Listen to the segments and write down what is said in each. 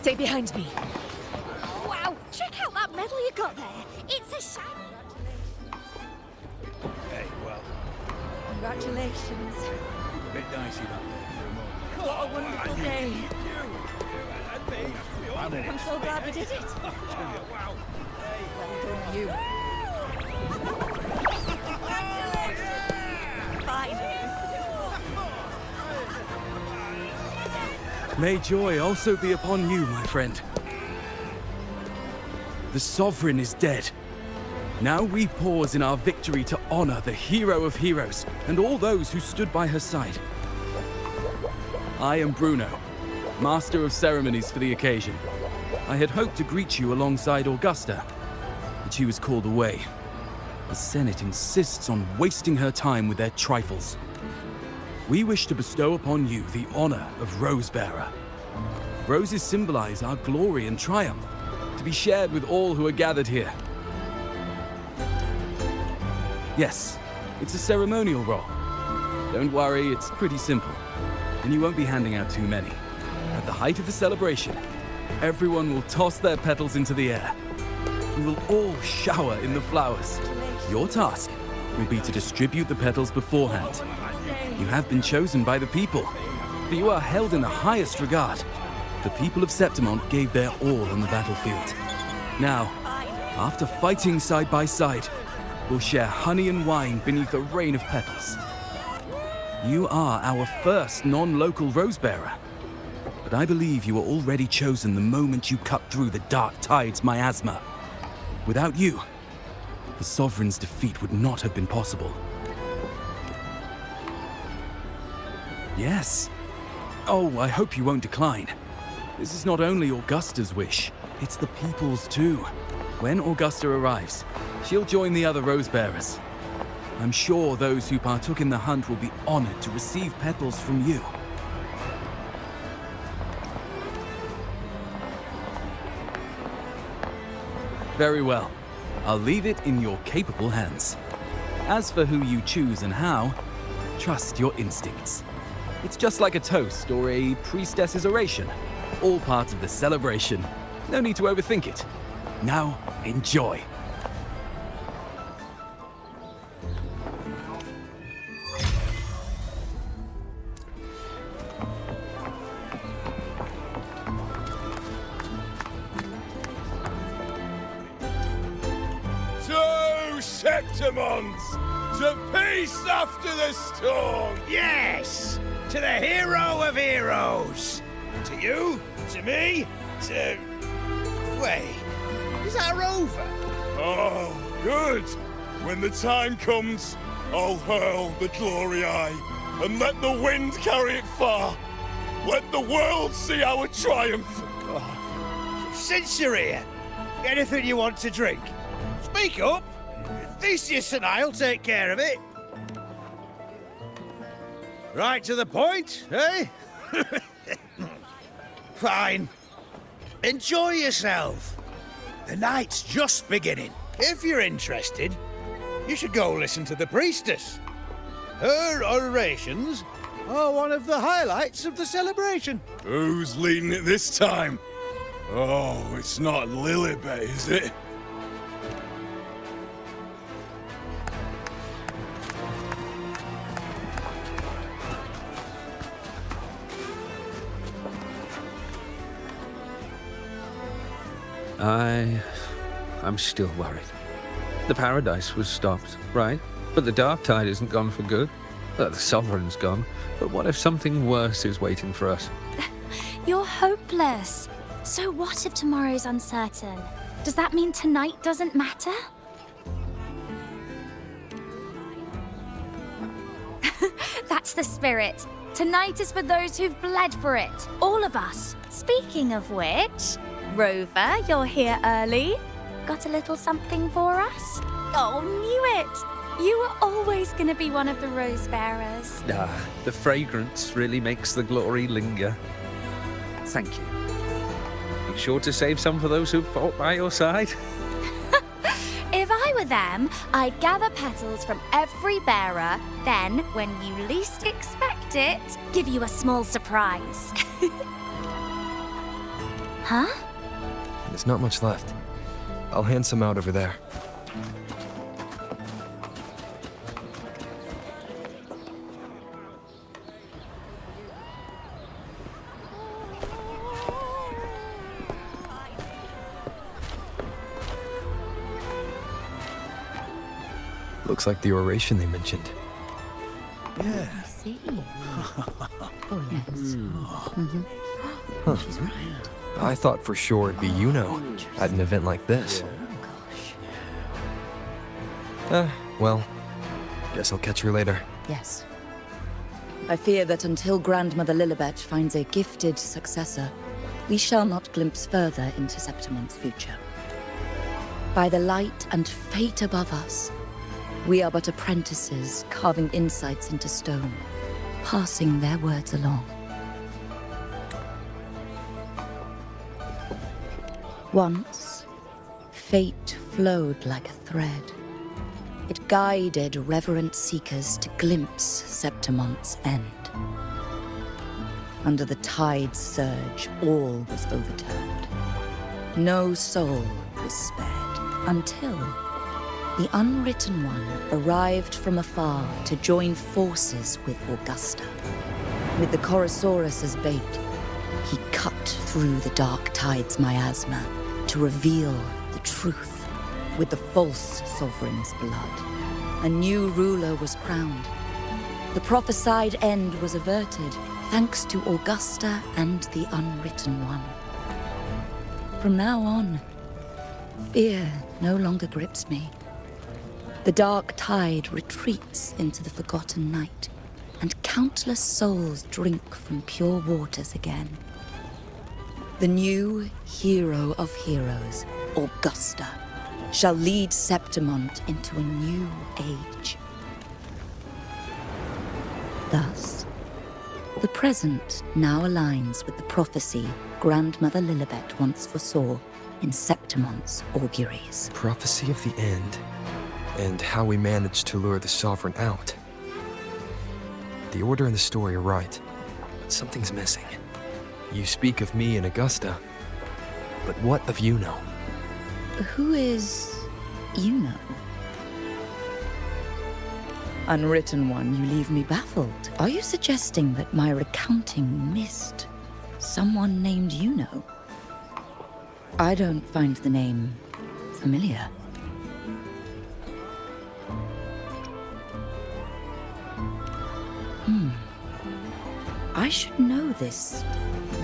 Stay behind me. Wow, check out that medal you got there. It's a shiny. Hey, well, Congratulations. a bit dicey that day for a moment. What a wonderful day. I'm I'm so glad we did it. Wow. Well done, you. Finally. May joy also be upon you, my friend. The Sovereign is dead. Now we pause in our victory to honor the hero of heroes and all those who stood by her side. I am Bruno, Master of Ceremonies for the occasion. I had hoped to greet you alongside Augusta, but she was called away. The Senate insists on wasting her time with their trifles. We wish to bestow upon you the honor of Rosebearer. Roses symbolize our glory and triumph, to be shared with all who are gathered here. Yes, it's a ceremonial role. Don't worry, it's pretty simple, and you won't be handing out too many. At the height of the celebration, everyone will toss their petals into the air. We will all shower in the flowers. Your task will be to distribute the petals beforehand. You have been chosen by the people, but you are held in the highest regard. The people of Septimont gave their all on the battlefield. Now, after fighting side by side, we'll share honey and wine beneath a rain of petals. You are our first non-local Rosebearer, but I believe you were already chosen the moment you cut through the dark tide's miasma. Without you, the Sovereign's defeat would not have been possible. Yes. Oh, I hope you won't decline. This is not only Augusta's wish, it's the people's too. When Augusta arrives, she'll join the other Rosebearers. I'm sure those who partook in the hunt will be honored to receive petals from you. Very well. I'll leave it in your capable hands. As for who you choose and how, trust your instincts. It's just like a toast or a priestess's oration. All part of the celebration. No need to overthink it. Now, enjoy. To Septimont! To peace after the storm! Yes! To the hero of heroes! To you, to me, to... Wait, is that a rover? Oh, good! When the time comes, I'll hurl the glory eye and let the wind carry it far. Let the world see our triumph! Since you're here, anything you want to drink? Speak up! Theseus and I'll take care of it. Right to the point, eh? Fine. Enjoy yourself. The night's just beginning. If you're interested, you should go listen to the priestess. Her orations are one of the highlights of the celebration. Who's leading it this time? Oh, it's not Lilibet, is it? I'm still worried. The paradise was stopped, right? But the dark tide isn't gone for good. The Sovereign's gone. But what if something worse is waiting for us? You're hopeless. So what if tomorrow's uncertain? Does that mean tonight doesn't matter? That's the spirit. Tonight is for those who've bled for it. All of us. Speaking of which, Rover, you're here early. Got a little something for us? Oh, knew it! You were always going to be one of the Rose Bearers. The fragrance really makes the glory linger. Thank you. Be sure to save some for those who've fought by your side. If I were them, I'd gather petals from every bearer, then, when you least expect it, give you a small surprise. Huh? There's not much left. I'll hand some out over there. Looks like the oration they mentioned. Yeah. I see. Oh, yes. Huh. She's right. I thought for sure it'd be at an event like this. Well, guess I'll catch her later. Yes. I fear that until Grandmother Lilibet finds a gifted successor, we shall not glimpse further into Septimonth's future. By the light and fate above us, we are but apprentices carving insights into stone, passing their words along. Once, fate flowed like a thread. It guided reverent seekers to glimpse Septimonth's end. Under the tide's surge, all was overturned. No soul was spared until the Unwritten One arrived from afar to join forces with Augusta. With the Chorosaurus as bait, he cut through the dark tide's miasma to reveal the truth. With the false sovereign's blood, a new ruler was crowned. The prophesied end was averted, thanks to Augusta and the Unwritten One. From now on, fear no longer grips me. The dark tide retreats into the forgotten night, and countless souls drink from pure waters again. The new hero of heroes, Augusta, shall lead Septimont into a new age. Thus, the present now aligns with the prophecy Grandmother Lilibet once foresaw in Septimont's auguries. Prophecy of the end, and how we managed to lure the Sovereign out. The order and the story are right, but something's missing. You speak of me and Augusta, but what of Yuno? Who is Yuno? Unwritten One, you leave me baffled. Are you suggesting that my recounting missed someone named Yuno? I don't find the name familiar. I should know this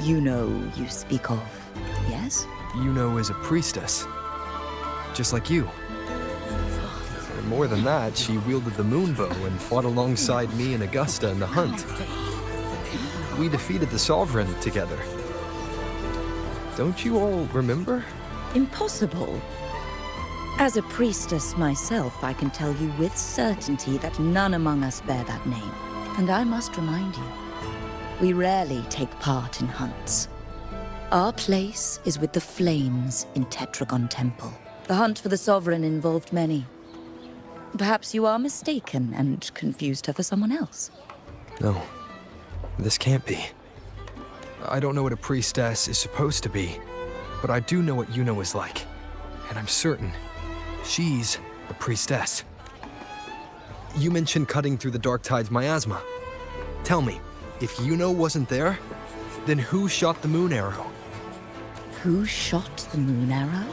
Yuno you speak of, yes? Yuno is a priestess, just like you. And more than that, she wielded the moonbow and fought alongside me and Augusta in the hunt. We defeated the Sovereign together. Don't you all remember? Impossible. As a priestess myself, I can tell you with certainty that none among us bear that name. And I must remind you, we rarely take part in hunts. Our place is with the flames in Tetragon Temple. The hunt for the Sovereign involved many. Perhaps you are mistaken and confused her for someone else. No, this can't be. I don't know what a priestess is supposed to be, but I do know what Yuno is like. And I'm certain she's a priestess. You mentioned cutting through the Dark Tide's miasma. Tell me, if Yuno wasn't there, then who shot the moon arrow? Who shot the moon arrow?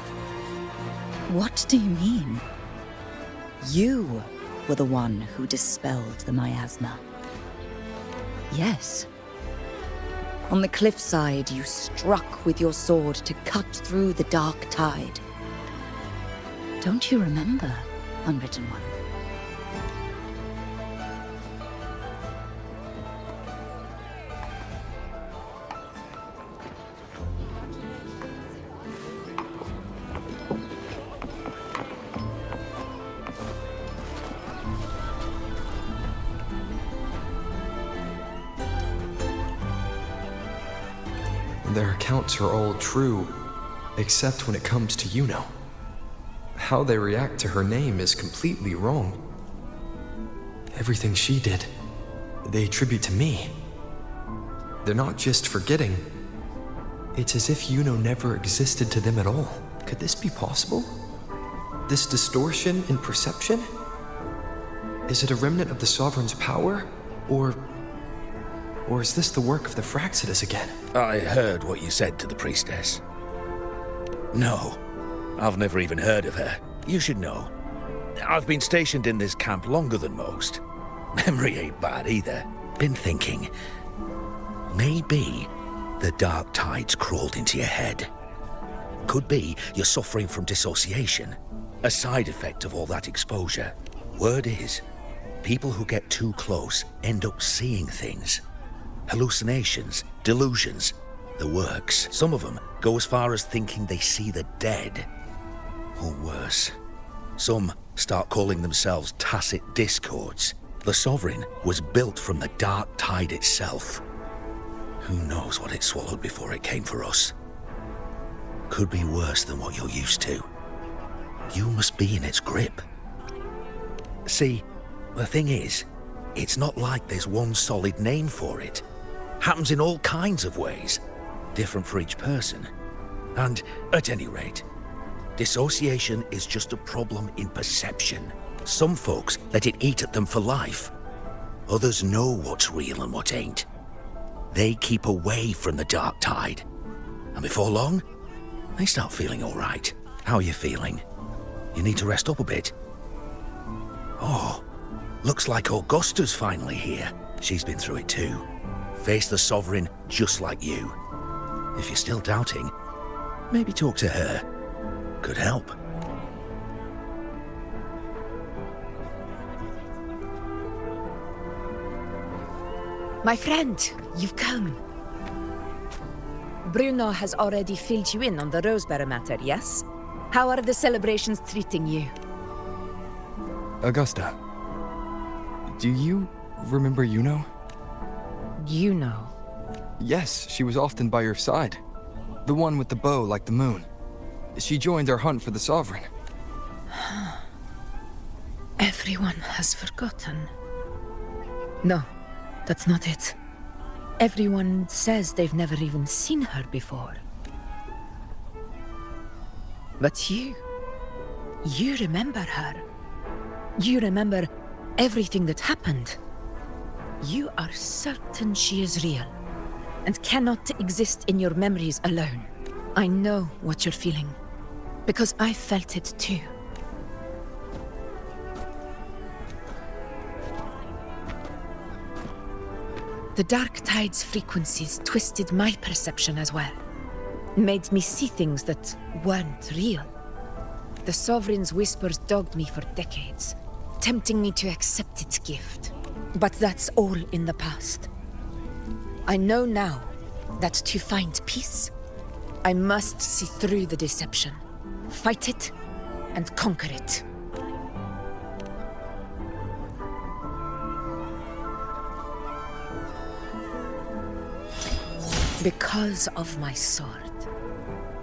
What do you mean? You were the one who dispelled the miasma. Yes. On the cliffside, you struck with your sword to cut through the dark tide. Don't you remember, Unwritten One? Their accounts are all true, except when it comes to Yuno. How they react to her name is completely wrong. Everything she did, they attribute to me. They're not just forgetting, It's as if Yuno never existed to them at all. Could this be possible? This distortion in perception? Is it a remnant of the Sovereign's power? Or is this the work of the Fraxidas again? I heard what you said to the priestess. No, I've never even heard of her. You should know. I've been stationed in this camp longer than most. Memory ain't bad either. Been thinking. Maybe the dark tides crawled into your head. Could be you're suffering from dissociation, a side effect of all that exposure. Word is, people who get too close end up seeing things. Hallucinations, delusions, the works. Some of them go as far as thinking they see the dead. Or worse. Some start calling themselves tacit discords. The Sovereign was built from the dark tide itself. Who knows what it swallowed before it came for us? Could be worse than what you're used to. You must be in its grip. See, the thing is, it's not like there's one solid name for it. Happens in all kinds of ways, different for each person. And, at any rate, dissociation is just a problem in perception. Some folks let it eat at them for life. Others know what's real and what ain't. They keep away from the dark tide. And before long, they start feeling all right. How are you feeling? You need to rest up a bit. Oh, looks like Augusta's finally here. She's been through it too. Faced the Sovereign just like you. If you're still doubting, maybe talk to her. Could help. My friend, you've come. Bruno has already filled you in on the Rosebearer matter, yes? How are the celebrations treating you? Augusta, do you remember Yuno? You know. Yes, she was often by your side. The one with the bow like the moon. She joined our hunt for the Sovereign. Everyone has forgotten. No, that's not it. Everyone says they've never even seen her before. But you remember her. You remember everything that happened. You are certain she is real, and cannot exist in your memories alone. I know what you're feeling, because I felt it too. The Dark Tide's frequencies twisted my perception as well. Made me see things that weren't real. The Sovereign's whispers dogged me for decades, tempting me to accept its gift. But that's all in the past. I know now that to find peace, I must see through the deception, fight it, and conquer it. Because of my sword.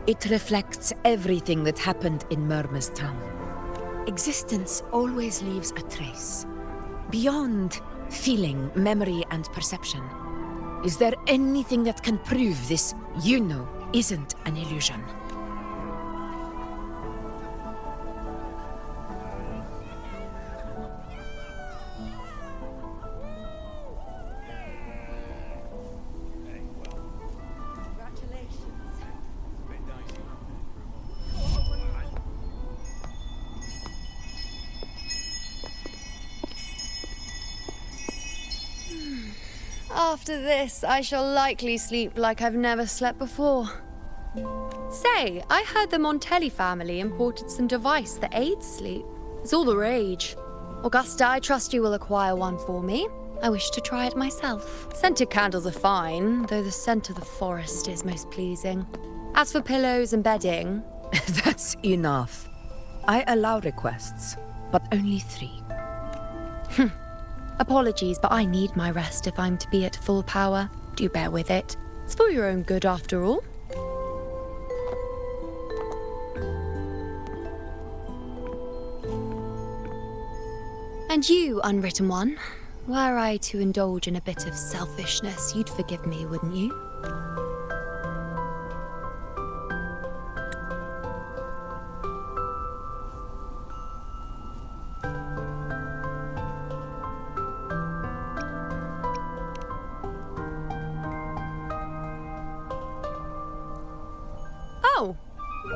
It reflects everything that happened in Murmur's town. Existence always leaves a trace. Beyond feeling, memory, and perception. Is there anything that can prove this, isn't an illusion? After this, I shall likely sleep like I've never slept before. Say, I heard the Montelli family imported some device that aids sleep. It's all the rage. Augusta, I trust you will acquire one for me. I wish to try it myself. Scented candles are fine, though the scent of the forest is most pleasing. As for pillows and bedding... That's enough. I allow requests, but only 3. Apologies, but I need my rest if I'm to be at full power. Do bear with it. It's for your own good, after all. And you, Unwritten One, were I to indulge in a bit of selfishness, you'd forgive me, wouldn't you?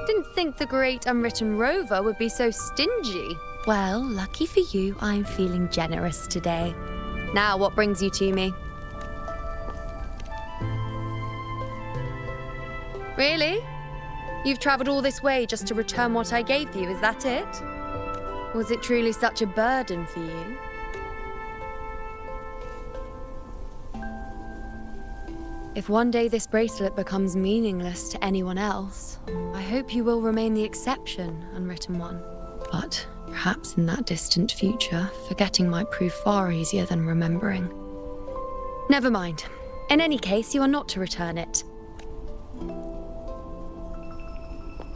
Didn't think the great unwritten rover would be so stingy. Well, lucky for you, I'm feeling generous today. Now, what brings you to me? Really? You've traveled all this way just to return what I gave you, is that it? Was it truly such a burden for you? If one day this bracelet becomes meaningless to anyone else, I hope you will remain the exception, unwritten one. But perhaps in that distant future, forgetting might prove far easier than remembering. Never mind. In any case, you are not to return it.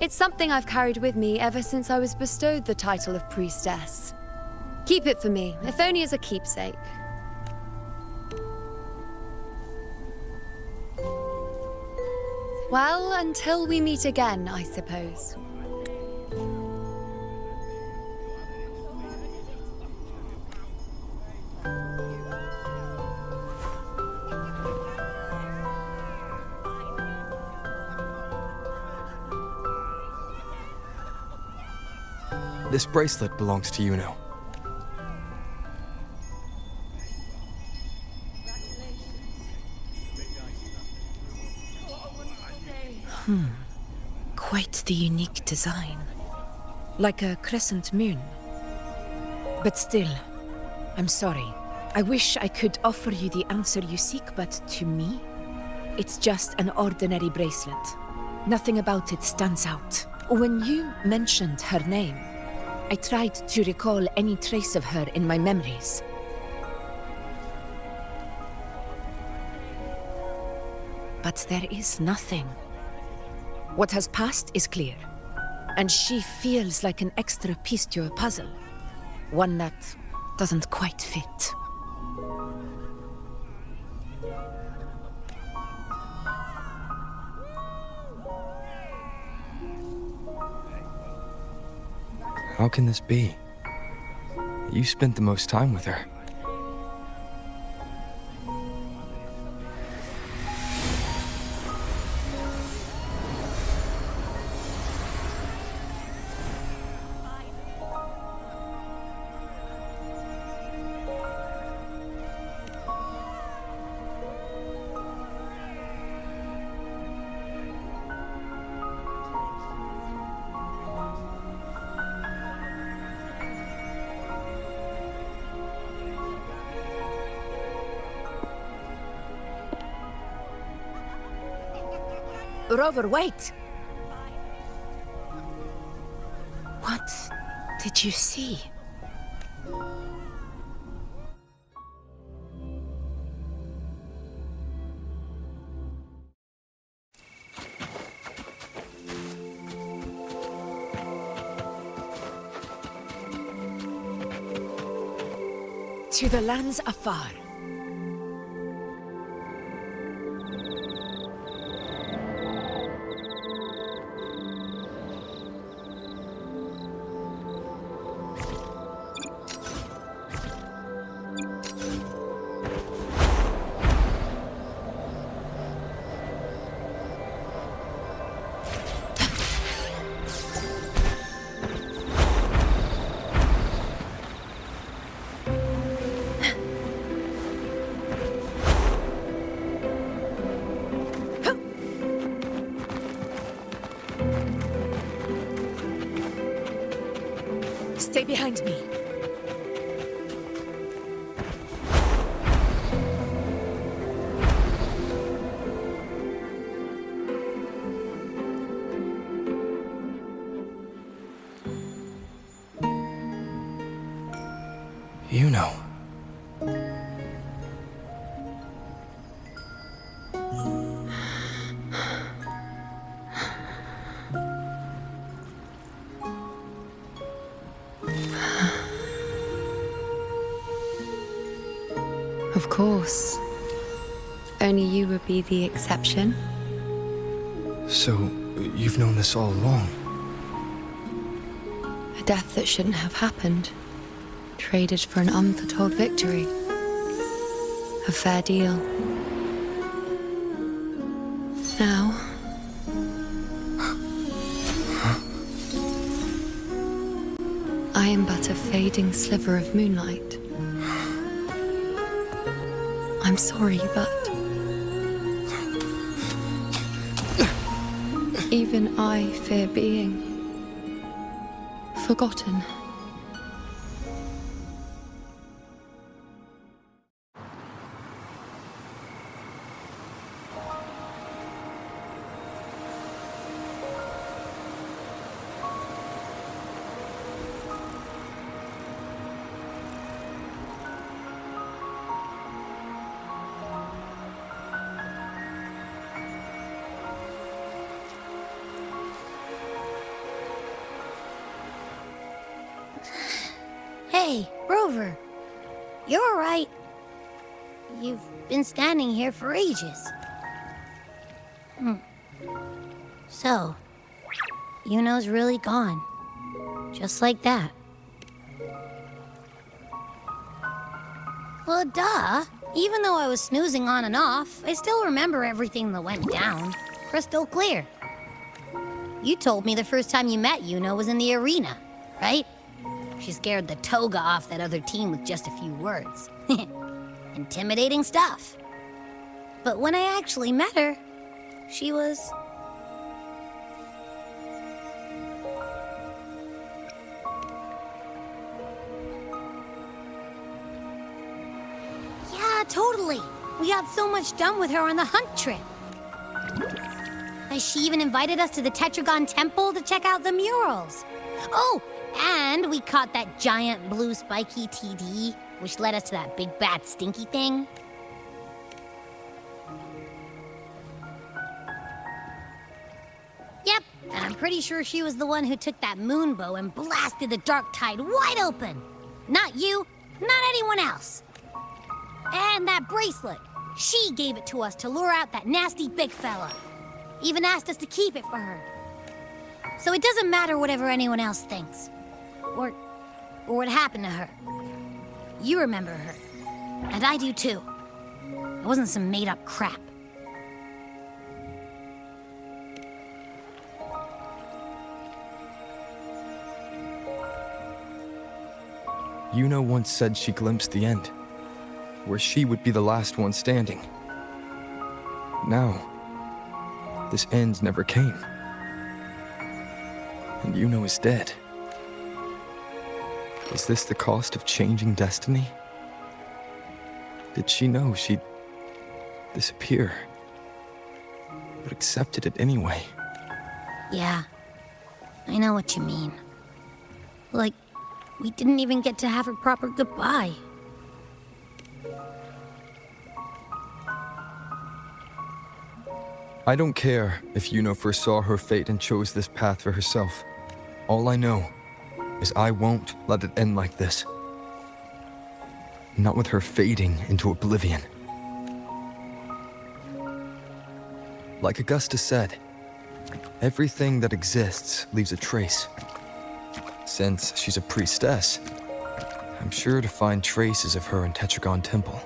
It's something I've carried with me ever since I was bestowed the title of priestess. Keep it for me, if only as a keepsake. Well, until we meet again, I suppose. This bracelet belongs to Yuno. Quite the unique design. Like a crescent moon. But still, I'm sorry. I wish I could offer you the answer you seek, but to me, it's just an ordinary bracelet. Nothing about it stands out. When you mentioned her name, I tried to recall any trace of her in my memories. But there is nothing. What has passed is clear, and she feels like an extra piece to a puzzle. One that doesn't quite fit. How can this be? You spent the most time with her. Rover, wait! What did you see? To the lands afar. Stay behind me. You know. Of course. Only you would be the exception. So, you've known this all along? A death that shouldn't have happened. Traded for an unforetold victory. A fair deal. Now... I am but a fading sliver of moonlight. I'm sorry, but even I fear being forgotten. Hey, Rover. You're all right. You've been standing here for ages. So, Yuno's really gone. Just like that. Well, duh. Even though I was snoozing on and off, I still remember everything that went down. Crystal clear. You told me the first time you met Yuno was in the arena, right? She scared the toga off that other team with just a few words. Intimidating stuff. But when I actually met her, she was... Yeah, totally. We got so much done with her on the hunt trip. She even invited us to the Tetragon Temple to check out the murals. Oh! And we caught that giant blue spiky TD, which led us to that big bad stinky thing. Yep, and I'm pretty sure she was the one who took that moon bow and blasted the dark tide wide open. Not you, not anyone else. And that bracelet, she gave it to us to lure out that nasty big fella. Even asked us to keep it for her. So it doesn't matter whatever anyone else thinks. Or what happened to her. You remember her. And I do too. It wasn't some made-up crap. Yuno once said she glimpsed the end, where she would be the last one standing. Now, this end never came. And Yuno is dead. Is this the cost of changing destiny? Did she know she'd disappear, but accepted it anyway? Yeah, I know what you mean. Like, we didn't even get to have a proper goodbye. I don't care if Yuno foresaw her fate and chose this path for herself. All I know is I won't let it end like this. Not with her fading into oblivion. Like Augusta said, everything that exists leaves a trace. Since she's a priestess, I'm sure to find traces of her in Tetragon Temple.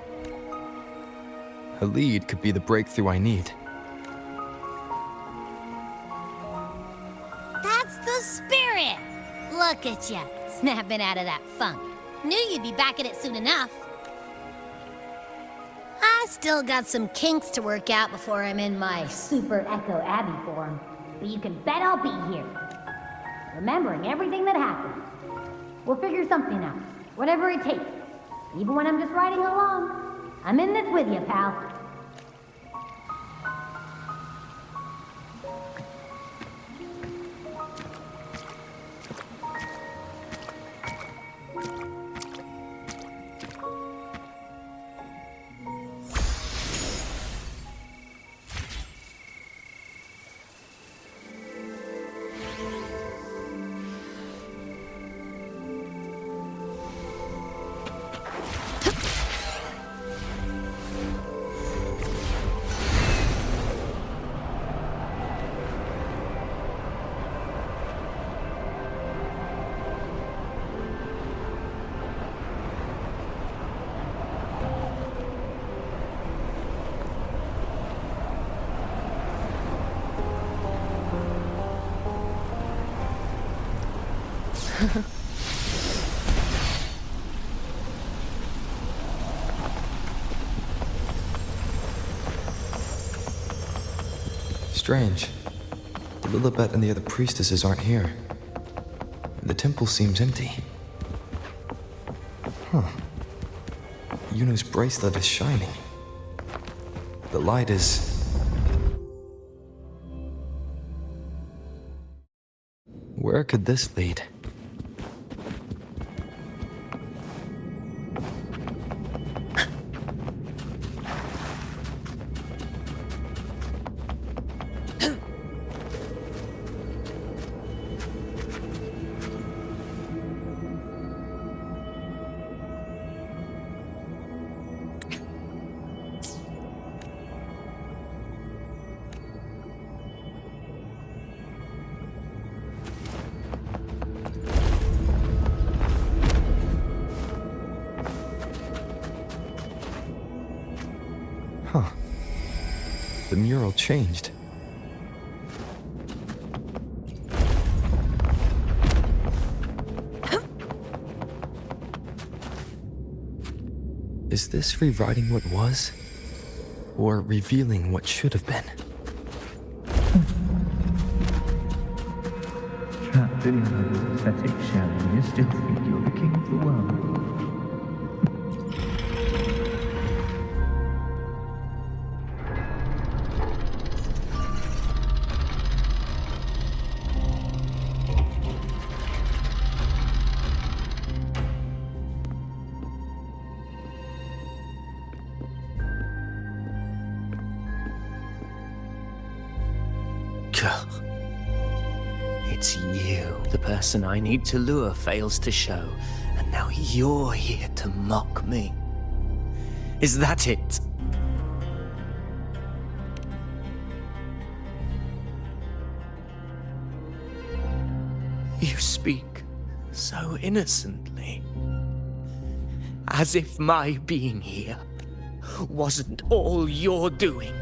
Her lead could be the breakthrough I need. That's the spirit! Look at ya, snapping out of that funk. Knew you'd be back at it soon enough. I still got some kinks to work out before I'm in my Super Echo Abbey form, but you can bet I'll be here. Remembering everything that happened. We'll figure something out, whatever it takes. Even when I'm just riding along. I'm in this with you, pal. strange. Lilibet and the other priestesses aren't here. The temple seems empty. Huh. Yuno's bracelet is shining. The light is... Where could this lead? Huh. The mural changed. Is this rewriting what was? Or revealing what should have been? Trapped in your pathetic shell, you still think you're the king of the world. It's you, the person I need to lure fails to show, and now you're here to mock me. Is that it? You speak so innocently, as if my being here wasn't all you're doing.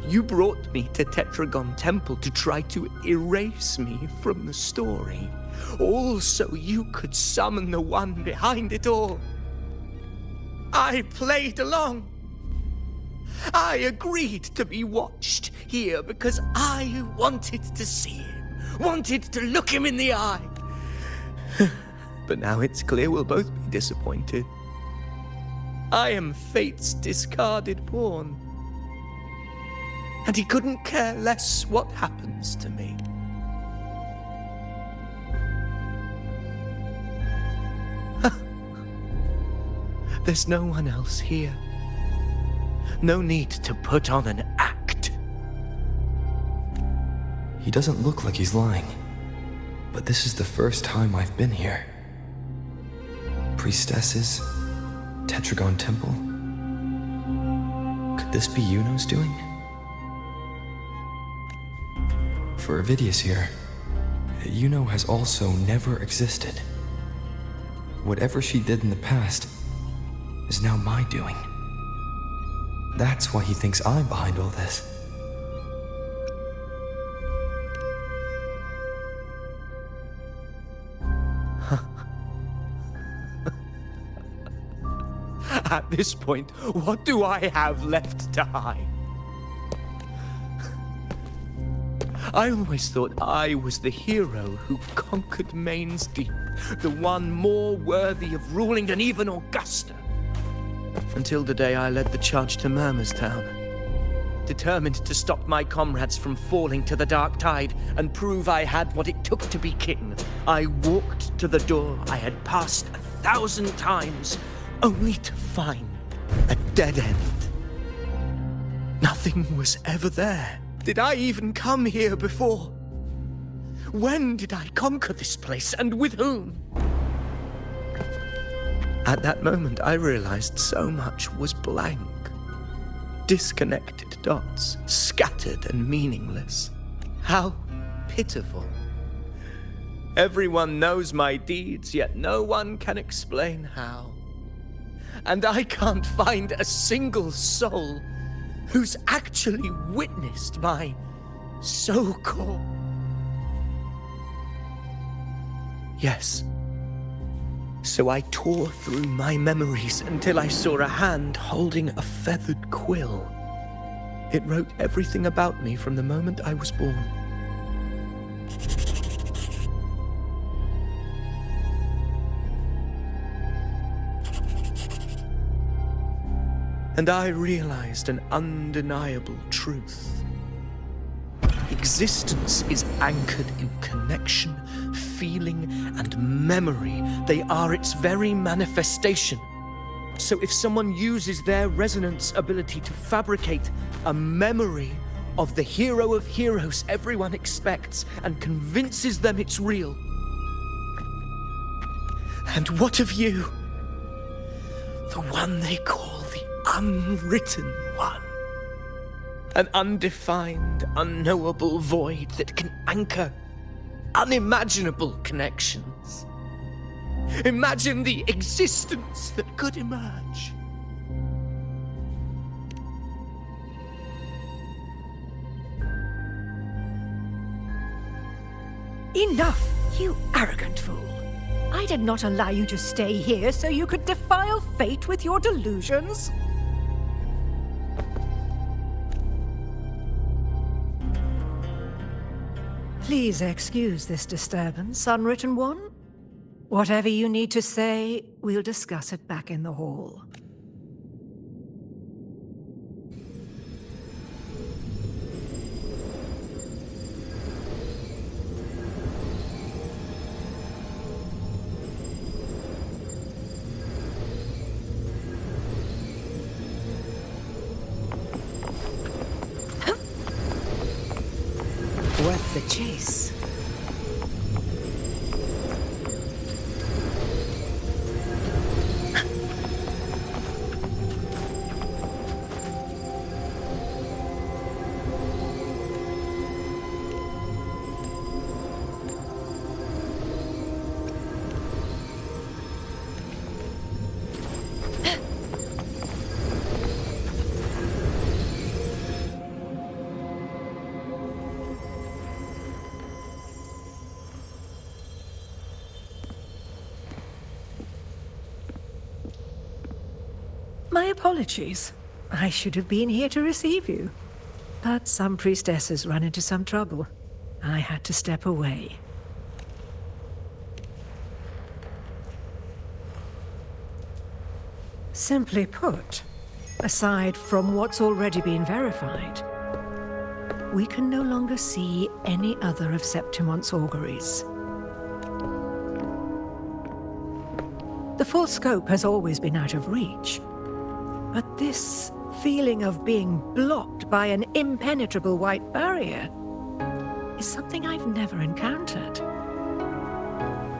You brought me to Tetragon Temple to try to erase me from the story, all so you could summon the one behind it all. I played along. I agreed to be watched here because I wanted to see him, wanted to look him in the eye. But now it's clear we'll both be disappointed. I am fate's discarded pawn. And he couldn't care less what happens to me. There's no one else here. No need to put on an act. He doesn't look like he's lying. But this is the first time I've been here. Priestesses? Tetragon Temple? Could this be Yuno's doing? For Avidius here, Yuno has also never existed. Whatever she did in the past is now my doing. That's why he thinks I'm behind all this. At this point, what do I have left to hide? I always thought I was the hero who conquered Main's Deep, the one more worthy of ruling than even Augusta. Until the day I led the charge to Murmur's Town. Determined to stop my comrades from falling to the dark tide and prove I had what it took to be king, I walked to the door I had passed 1,000 times, only to find a dead end. Nothing was ever there. Did I even come here before? When did I conquer this place, and with whom? At that moment, I realized so much was blank. Disconnected dots, scattered and meaningless. How pitiful. Everyone knows my deeds, yet no one can explain how. And I can't find a single soul who's actually witnessed my so-called... Yes. So I tore through my memories until I saw a hand holding a feathered quill. It wrote everything about me from the moment I was born. And I realized an undeniable truth. Existence is anchored in connection, feeling, and memory. They are its very manifestation. So if someone uses their resonance ability to fabricate a memory of the hero of heroes everyone expects and convinces them it's real, and what of you? The one they call the Unwritten One. An undefined, unknowable void that can anchor unimaginable connections. Imagine the existence that could emerge. Enough, you arrogant fool. I did not allow you to stay here so you could defile fate with your delusions. Please excuse this disturbance, Unwritten One. Whatever you need to say, we'll discuss it back in the hall. Worth the chase. My apologies. I should have been here to receive you. But some priestesses run into some trouble. I had to step away. Simply put, aside from what's already been verified, we can no longer see any other of Septimon's auguries. The full scope has always been out of reach. But this feeling of being blocked by an impenetrable white barrier is something I've never encountered.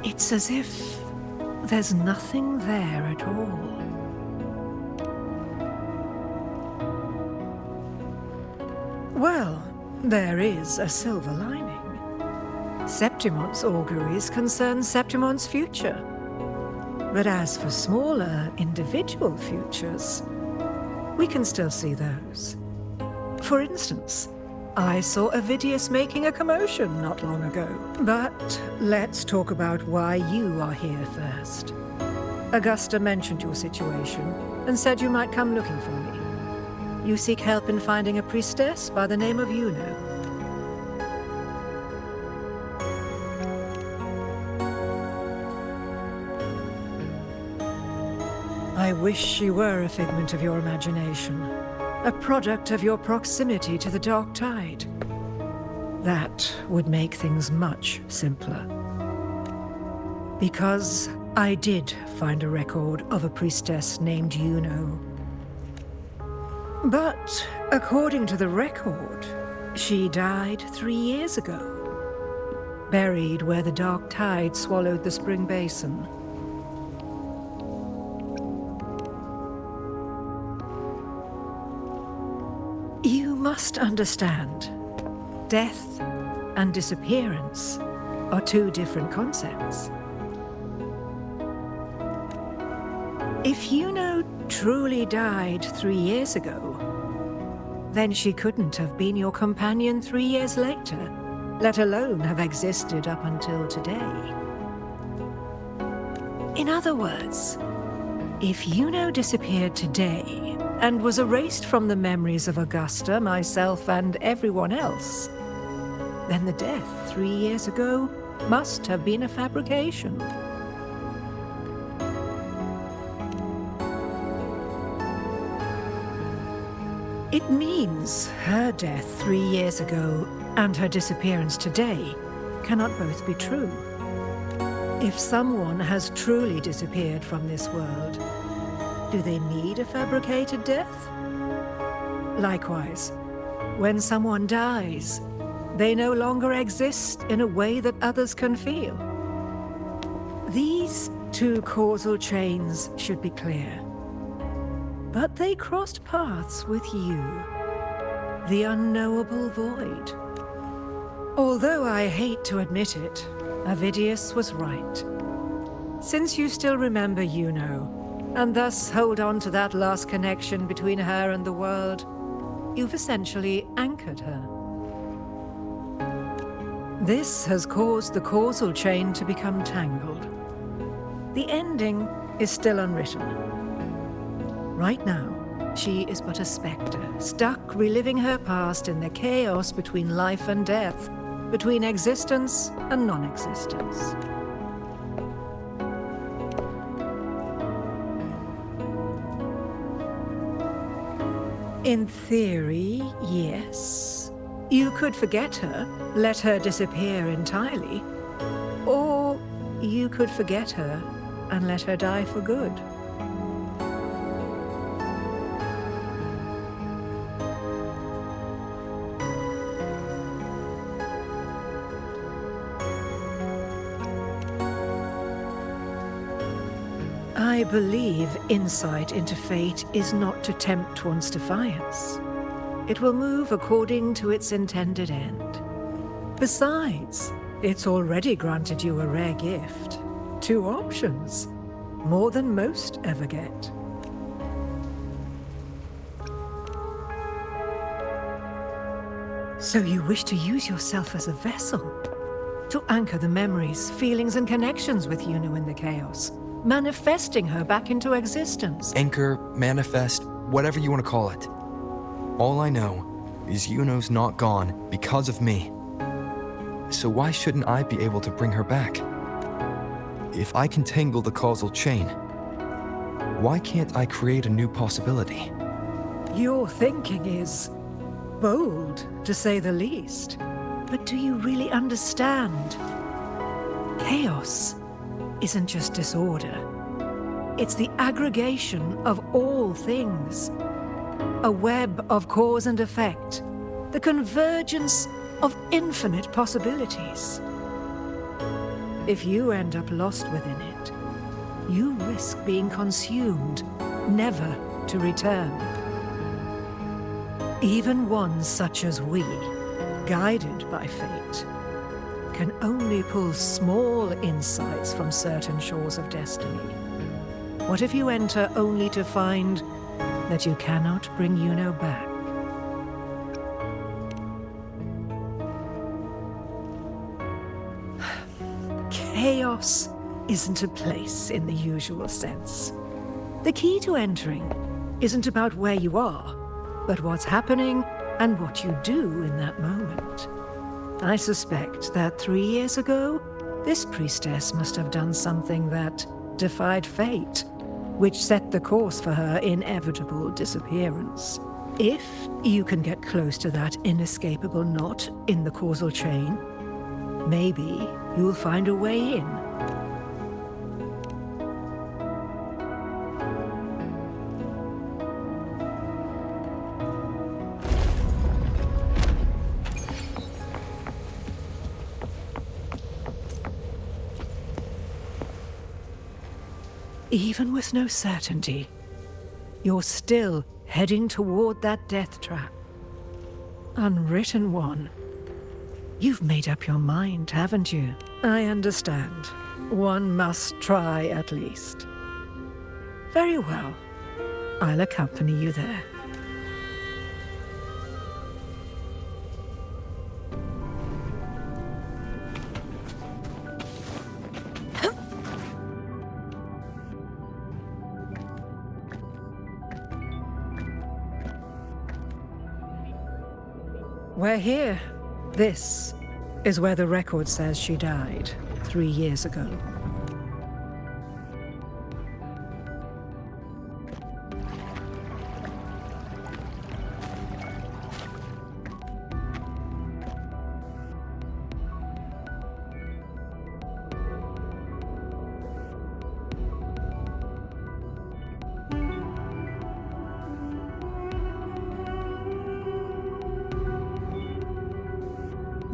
It's as if there's nothing there at all. Well, there is a silver lining. Septimon's auguries concern Septimon's future. But as for smaller, individual futures, we can still see those. For instance, I saw Avidius making a commotion not long ago. But let's talk about why you are here first. Augusta mentioned your situation and said you might come looking for me. You seek help in finding a priestess by the name of Yuno. I wish she were a figment of your imagination, a product of your proximity to the Dark Tide. That would make things much simpler. Because I did find a record of a priestess named Yuno. But according to the record, she died 3 years ago, buried where the Dark Tide swallowed the Spring Basin. You must understand, death and disappearance are two different concepts. If Yuno truly died 3 years ago, then she couldn't have been your companion 3 years later, let alone have existed up until today. In other words, if Yuno disappeared today, and was erased from the memories of Augusta, myself, and everyone else, then the death 3 years ago must have been a fabrication. It means her death 3 years ago and her disappearance today cannot both be true. If someone has truly disappeared from this world, do they need a fabricated death? Likewise, when someone dies, they no longer exist in a way that others can feel. These two causal chains should be clear. But they crossed paths with you, the unknowable void. Although I hate to admit it, Avidius was right. Since you still remember Yuno, and thus hold on to that last connection between her and the world, you've essentially anchored her. This has caused the causal chain to become tangled. The ending is still unwritten. Right now, she is but a spectre, stuck reliving her past in the chaos between life and death, between existence and non-existence. In theory, yes. You could forget her, let her disappear entirely. Or you could forget her and let her die for good. I believe insight into fate is not to tempt one's defiance. It will move according to its intended end. Besides, it's already granted you a rare gift. 2 options, more than most ever get. So you wish to use yourself as a vessel, to anchor the memories, feelings, and connections with Yuno in the chaos, manifesting her back into existence. Anchor, manifest, whatever you want to call it. All I know is Yuno's not gone because of me. So why shouldn't I be able to bring her back? If I can tangle the causal chain, why can't I create a new possibility? Your thinking is bold, to say the least. But do you really understand? Chaos isn't just disorder. It's the aggregation of all things. A web of cause and effect. The convergence of infinite possibilities. If you end up lost within it, you risk being consumed, never to return. Even ones such as we, guided by fate, can only pull small insights from certain shores of destiny. What if you enter only to find that you cannot bring Yuno back? Chaos isn't a place in the usual sense. The key to entering isn't about where you are, but what's happening and what you do in that moment. I suspect that 3 years ago, this priestess must have done something that defied fate, which set the course for her inevitable disappearance. If you can get close to that inescapable knot in the causal chain, maybe you'll find a way in. Even with no certainty, you're still heading toward that death trap. Unwritten one. You've made up your mind, haven't you? I understand. One must try at least. Very well. I'll accompany you there. We're here. This is where the record says she died 3 years ago.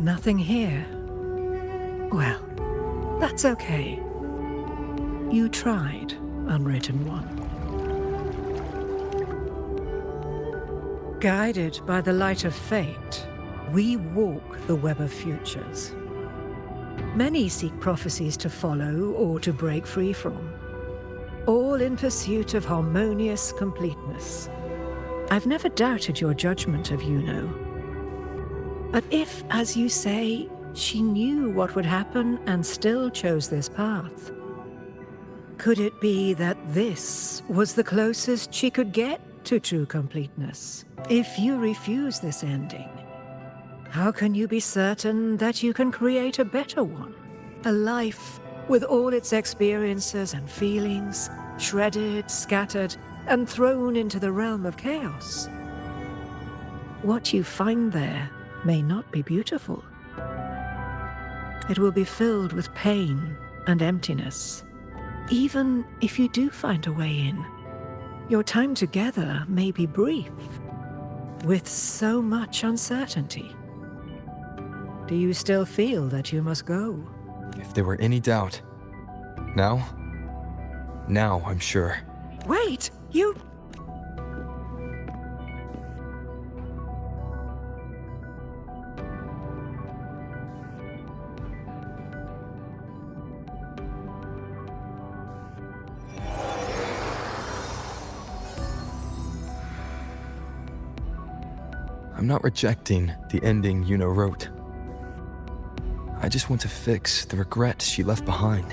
Nothing here. Well, that's okay. You tried, Unwritten One. Guided by the light of fate, we walk the web of futures. Many seek prophecies to follow or to break free from, all in pursuit of harmonious completeness. I've never doubted your judgment of Yuno. But if, as you say, she knew what would happen and still chose this path, could it be that this was the closest she could get to true completeness? If you refuse this ending, how can you be certain that you can create a better one? A life with all its experiences and feelings, shredded, scattered, and thrown into the realm of chaos. What you find there may not be beautiful. It will be filled with pain and emptiness. Even if you do find a way in, your time together may be brief, with so much uncertainty. Do you still feel that you must go? If there were any doubt, now I'm sure. Wait, you... I'm not rejecting the ending Yuno wrote. I just want to fix the regret she left behind.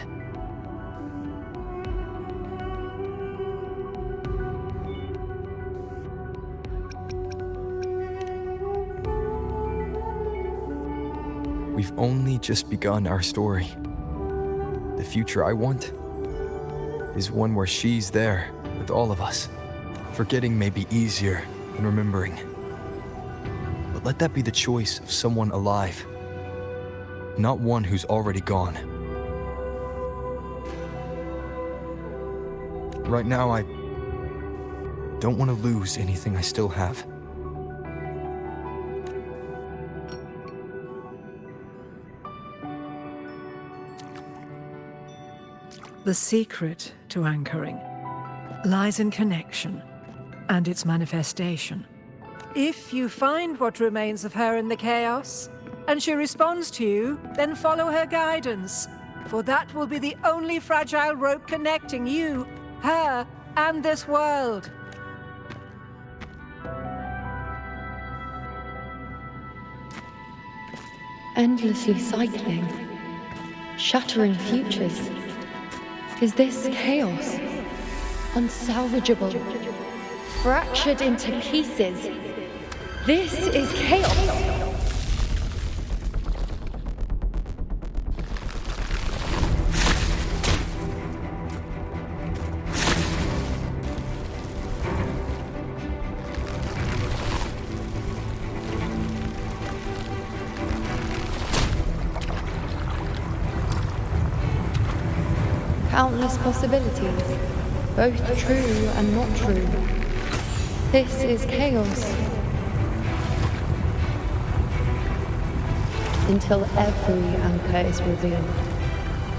We've only just begun our story. The future I want is one where she's there with all of us. Forgetting may be easier than remembering. But let that be the choice of someone alive, not one who's already gone. Right now, I don't want to lose anything I still have. The secret to anchoring lies in connection and its manifestation. If you find what remains of her in the chaos, and she responds to you, then follow her guidance, for that will be the only fragile rope connecting you, her, and this world. Endlessly cycling, shattering futures. Is this chaos? Unsalvageable, fractured into pieces. This is chaos. Countless possibilities, both true and not true. This is chaos. Until every anchor is revealed,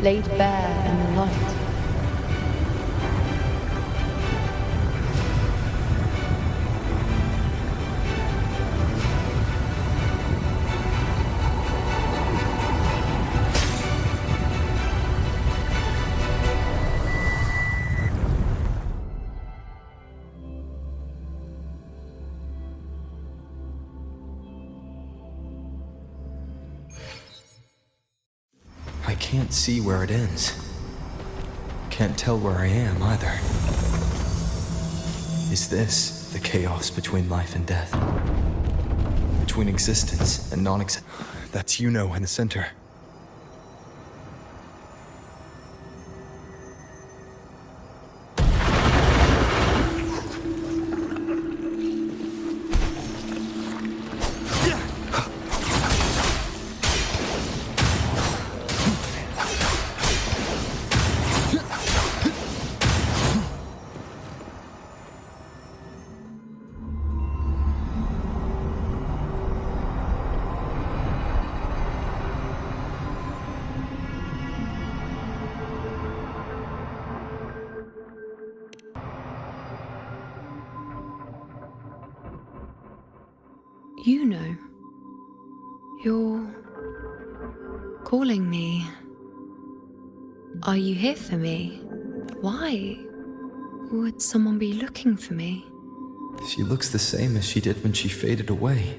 laid bare in the light. I can't see where it ends. Can't tell where I am either. Is this the chaos between life and death? between existence and non-existence. That's in the center. You know, you're calling me. Are you here for me? Why would someone be looking for me? She looks the same as she did when she faded away.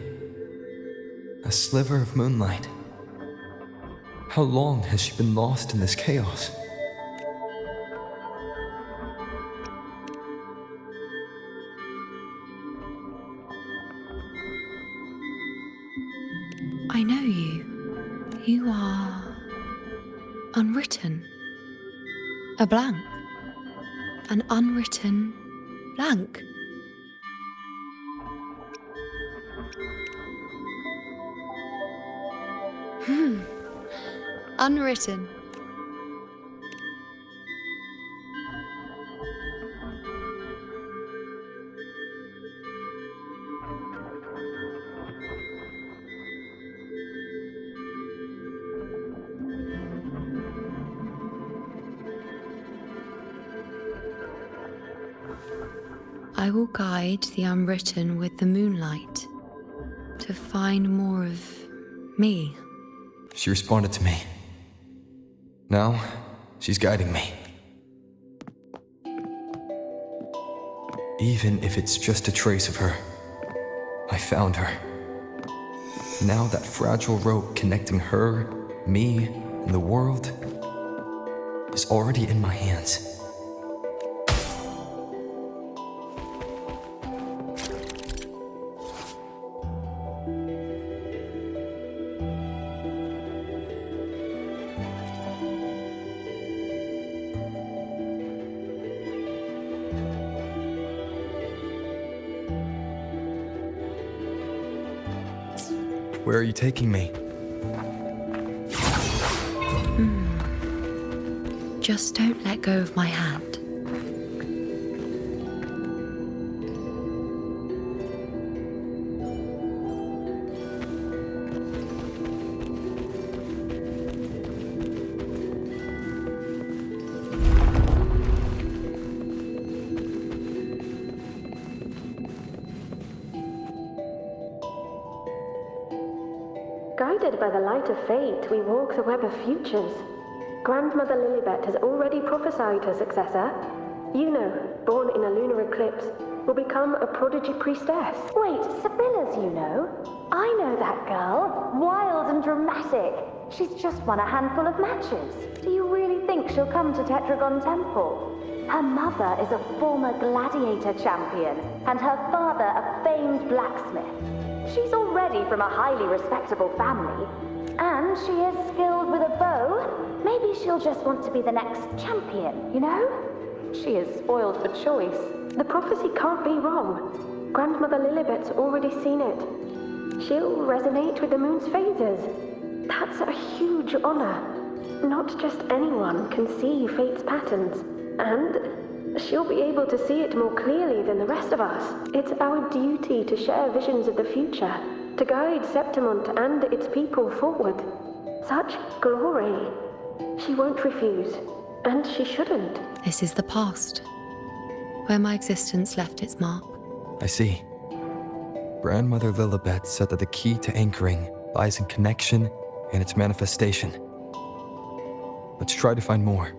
A sliver of moonlight. How long has she been lost in this chaos? I know you. You are unwritten. A blank. An unwritten blank. Unwritten. I will guide the unwritten with the moonlight to find more of me. She responded to me. Now, she's guiding me. Even if it's just a trace of her, I found her. Now that fragile rope connecting her, me, and the world is already in my hands. Where are you taking me? Just don't let go of my hand. Guided by the light of fate, we walk the web of futures. Grandmother Lilibet has already prophesied her successor. Yuno, born in a lunar eclipse, will become a prodigy priestess. Wait, Sibylla's Yuno? I know that girl. Wild and dramatic. She's just won a handful of matches. Do you really think she'll come to Tetragon Temple? Her mother is a former gladiator champion, and her father a famed blacksmith. She's already from a highly respectable family, and she is skilled with a bow. Maybe she'll just want to be the next champion, you know? She is spoiled for choice. The prophecy can't be wrong. Grandmother Lilibet's already seen it. She'll resonate with the moon's phases. That's a huge honor. Not just anyone can see fate's patterns, and she'll be able to see it more clearly than the rest of us. It's our duty to share visions of the future, to guide Septimont and its people forward. Such glory. She won't refuse, and she shouldn't. This is the past, where my existence left its mark. I see. Grandmother Lilibet said that the key to anchoring lies in connection and its manifestation. Let's try to find more.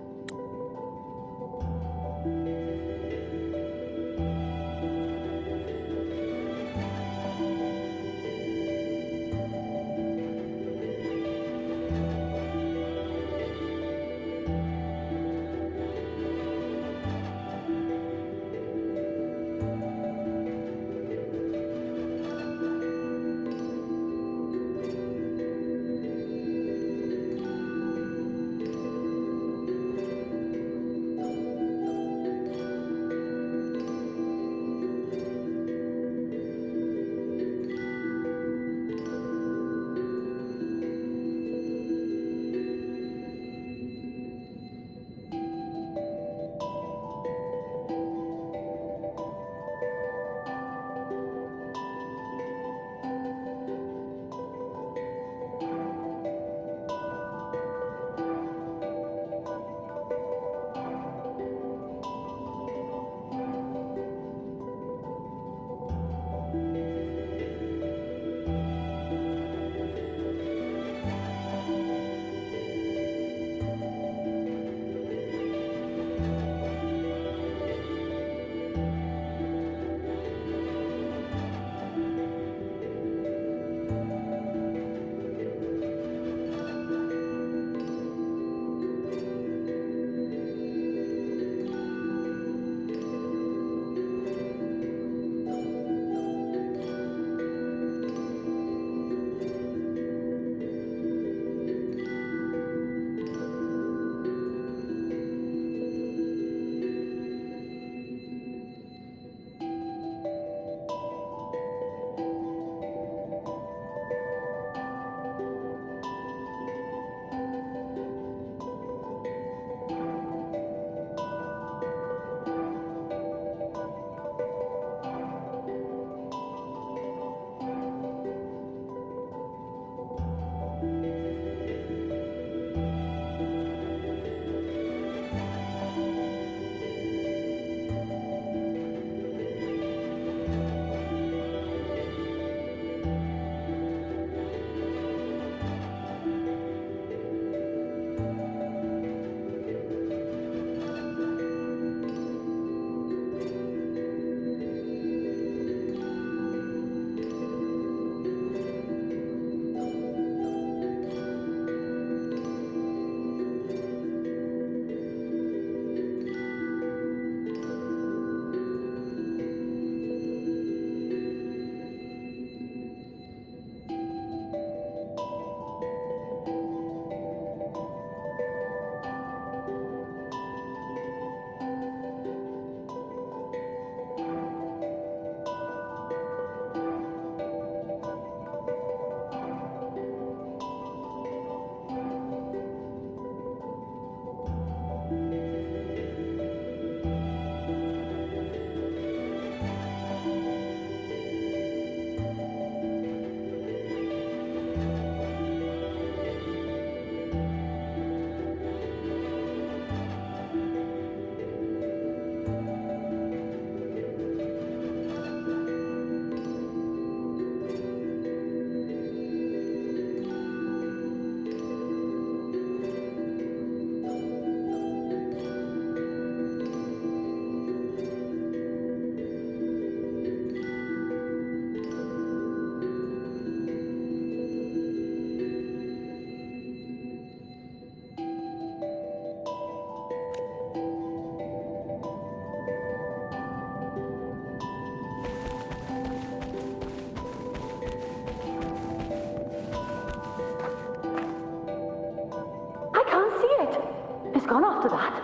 gone after that?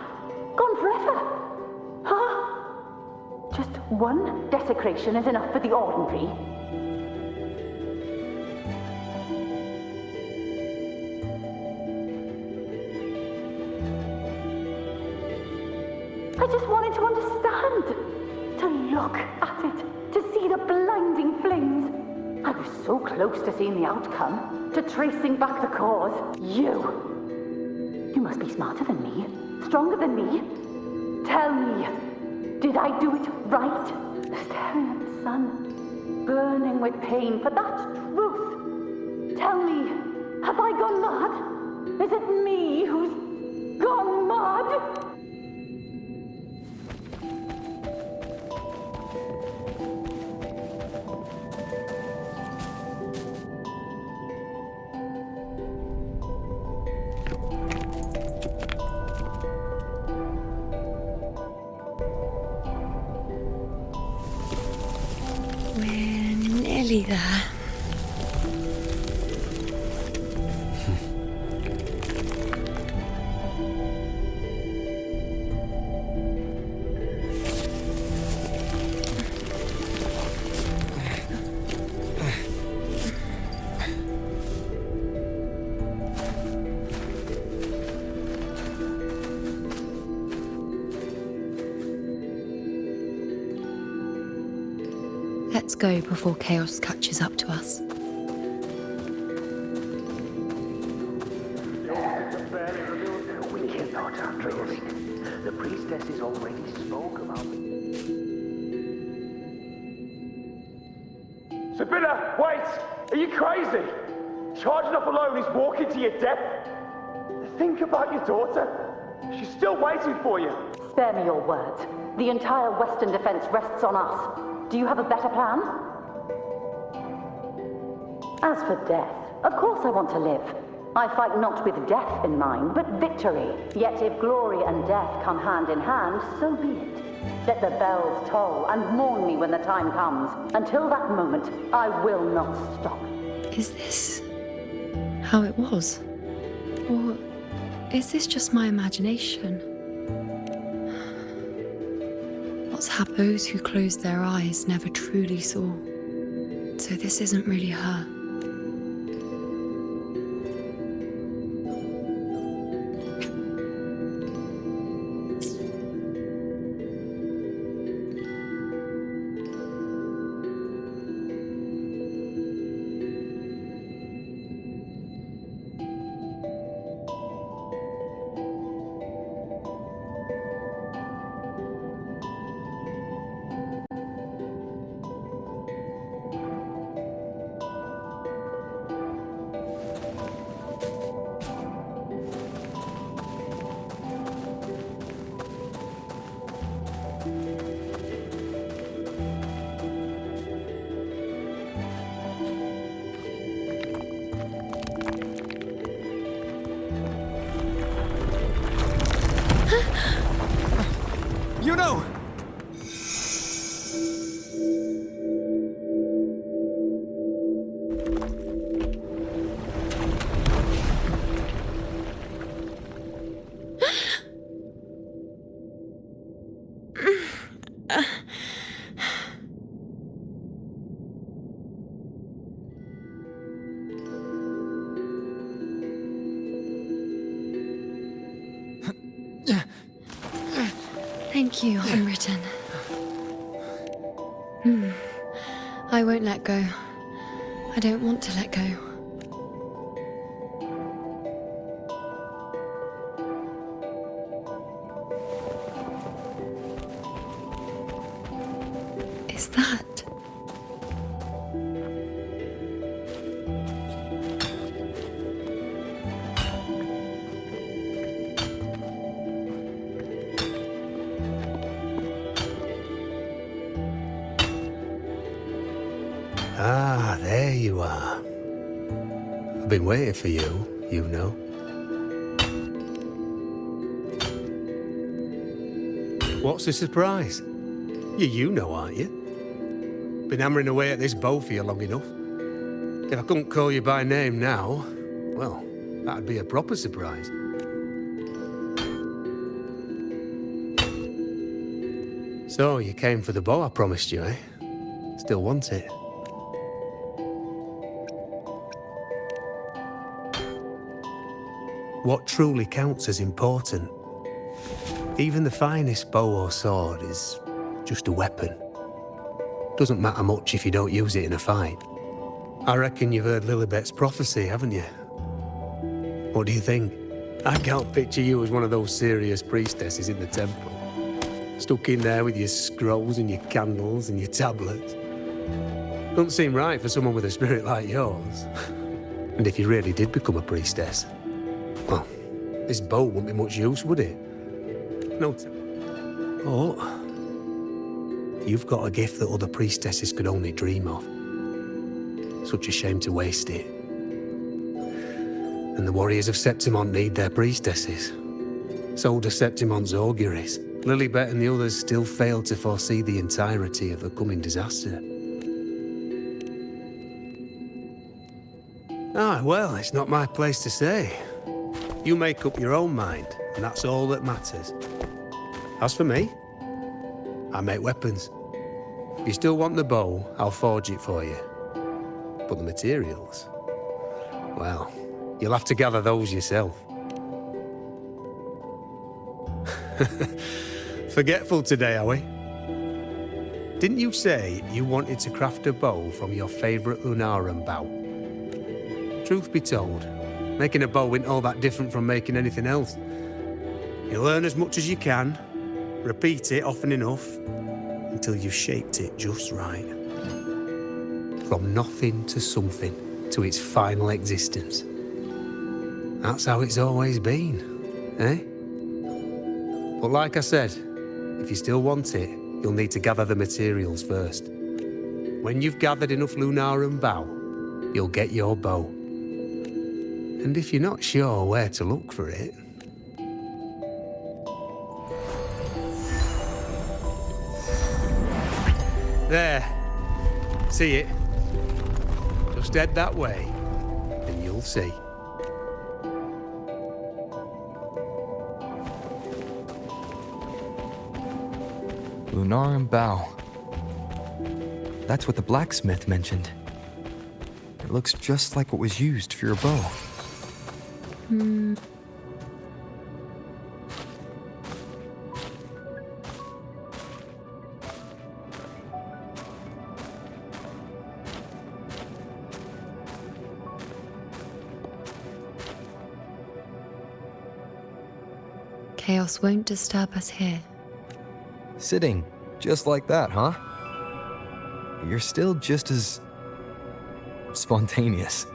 Gone forever? Huh? Just one desecration is enough for the ordinary? I just wanted to understand. To look at it. To see the blinding flames. I was so close to seeing the outcome. To tracing back the cause. You must be smarter than me. Stronger than me. Tell me. Did I do it right? Staring at the sun. Burning with pain for that truth. Tell me. Have I gone mad? Is it me who's gone mad? We're nearly there. Let's go before chaos catches up to us. We cannot dreaming. The priestesses already spoke about it. Sibylla, wait! Are you crazy? Charging up alone is walking to your death. Think about your daughter. She's still waiting for you. Spare me your words. The entire Western defense rests on us. Do you have a better plan? As for death, of course I want to live. I fight not with death in mind, but victory. Yet if glory and death come hand in hand, so be it. Let the bells toll and mourn me when the time comes. Until that moment, I will not stop. Is this how it was? Or is this just my imagination? What's happened? Those who closed their eyes never truly saw. So this isn't really her. You know! Thank you, Unwritten. I won't let go. I don't want to let go. Is that? Ah, there you are. I've been waiting for you, you know. What's the surprise? You know, aren't you? Been hammering away at this bow for you long enough. If I couldn't call you by name now, well, that'd be a proper surprise. So, you came for the bow I promised you, eh? Still want it? What truly counts as important? Even the finest bow or sword is just a weapon. Doesn't matter much if you don't use it in a fight. I reckon you've heard Lilibet's prophecy, haven't you? What do you think? I can't picture you as one of those serious priestesses in the temple. Stuck in there with your scrolls and your candles and your tablets. Doesn't seem right for someone with a spirit like yours. And if you really did become a priestess, well, this bow wouldn't be much use, would it? No. Oh, you've got a gift that other priestesses could only dream of. Such a shame to waste it. And the warriors of Septimont need their priestesses. So do Septimont's auguries. Lilibet and the others still fail to foresee the entirety of the coming disaster. Ah, well, it's not my place to say. You make up your own mind, and that's all that matters. As for me, I make weapons. If you still want the bow, I'll forge it for you. But the materials, well, you'll have to gather those yourself. Forgetful today, are we? Didn't you say you wanted to craft a bow from your favourite Lunarum bow? Truth be told, making a bow isn't all that different from making anything else. You learn as much as you can, repeat it often enough, until you've shaped it just right. From nothing to something, to its final existence. That's how it's always been, eh? But like I said, if you still want it, you'll need to gather the materials first. When you've gathered enough Lunarum bow, you'll get your bow. And if you're not sure where to look for it... There. See it? Just head that way, and you'll see. Lunarum bow. That's what the blacksmith mentioned. It looks just like what was used for your bow. Chaos won't disturb us here. Sitting, just like that, huh? You're still just as... spontaneous.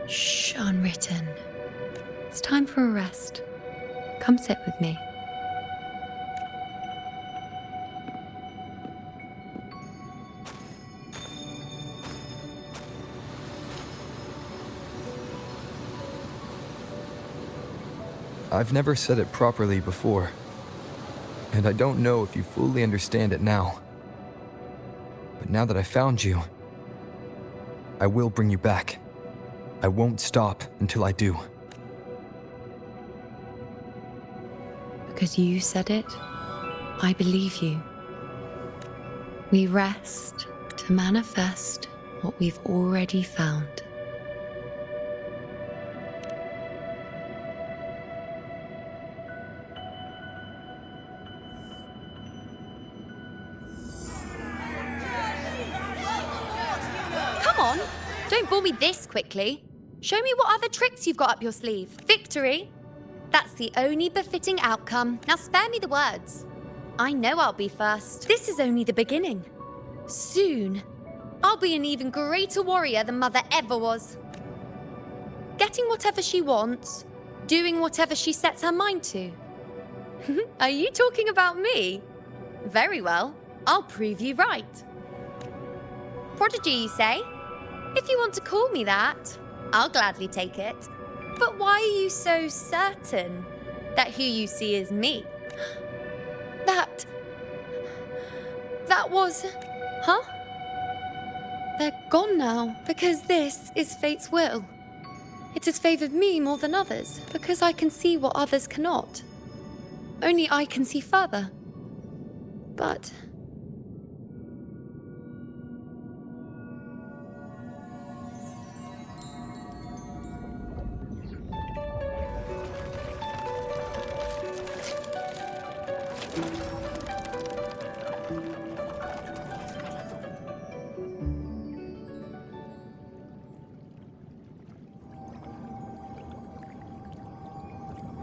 Shh, unwritten. It's time for a rest. Come sit with me. I've never said it properly before, and I don't know if you fully understand it now. But now that I found you, I will bring you back. I won't stop until I do. Because you said it, I believe you. We rest to manifest what we've already found. Come on, don't bore me this quickly. Show me what other tricks you've got up your sleeve. Victory? That's the only befitting outcome. Now spare me the words. I know I'll be first. This is only the beginning. Soon, I'll be an even greater warrior than Mother ever was. Getting whatever she wants, doing whatever she sets her mind to. Are you talking about me? Very well, I'll prove you right. Prodigy, you say? If you want to call me that, I'll gladly take it. But why are you so certain that who you see is me? That was... Huh? They're gone now, because this is fate's will. It has favored me more than others, because I can see what others cannot. Only I can see further. But...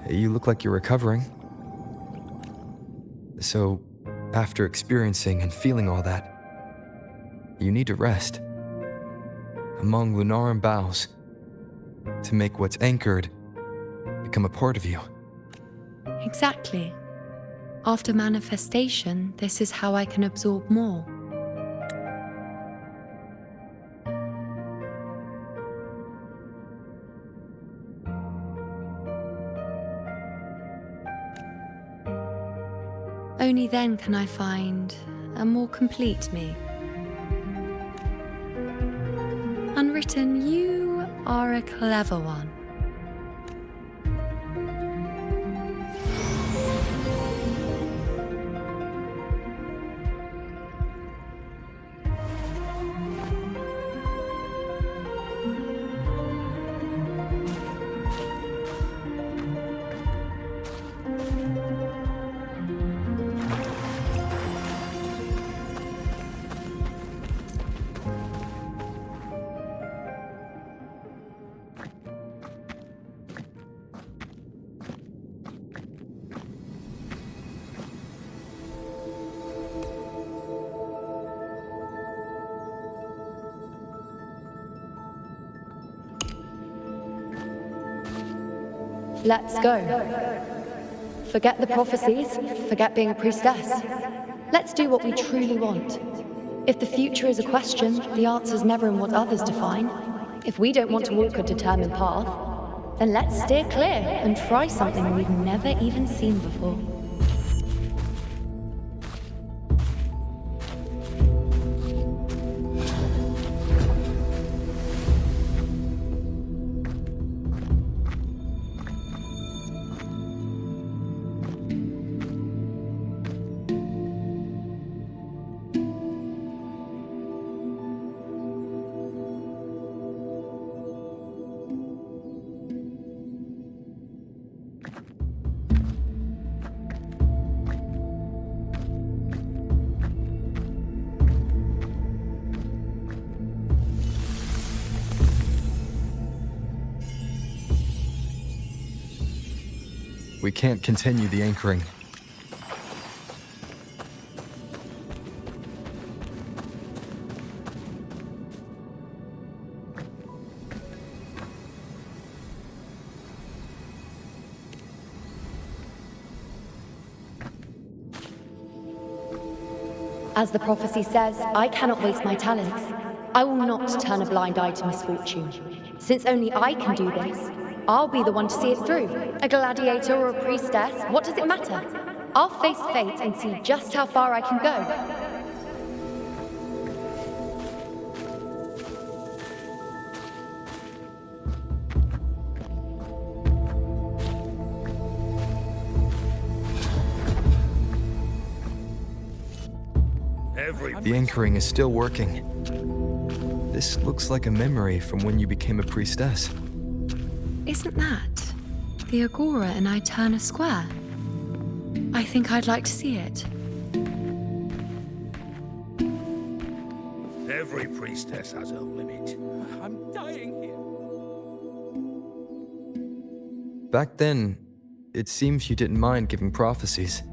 You look like you're recovering. So, after experiencing and feeling all that, you need to rest. Among Lunaran boughs, to make what's anchored become a part of you. Exactly. After manifestation, this is how I can absorb more. Only then can I find a more complete me. Unwritten, you are a clever one. Let's go. Forget the prophecies, forget being a priestess. Let's do what we truly want. If the future is a question, the answer's never in what others define. If we don't want to walk a determined path, then let's steer clear and try something we've never even seen before. We can't continue the anchoring. As the prophecy says, I cannot waste my talents. I will not turn a blind eye to misfortune. Since only I can do this, I'll be the one to see it through. A gladiator or a priestess, what does it matter? I'll face fate and see just how far I can go. The anchoring is still working. This looks like a memory from when you became a priestess. Isn't that the Agora in Eterna Square? I think I'd like to see it. Every priestess has a limit. I'm dying here. Back then, it seems you didn't mind giving prophecies.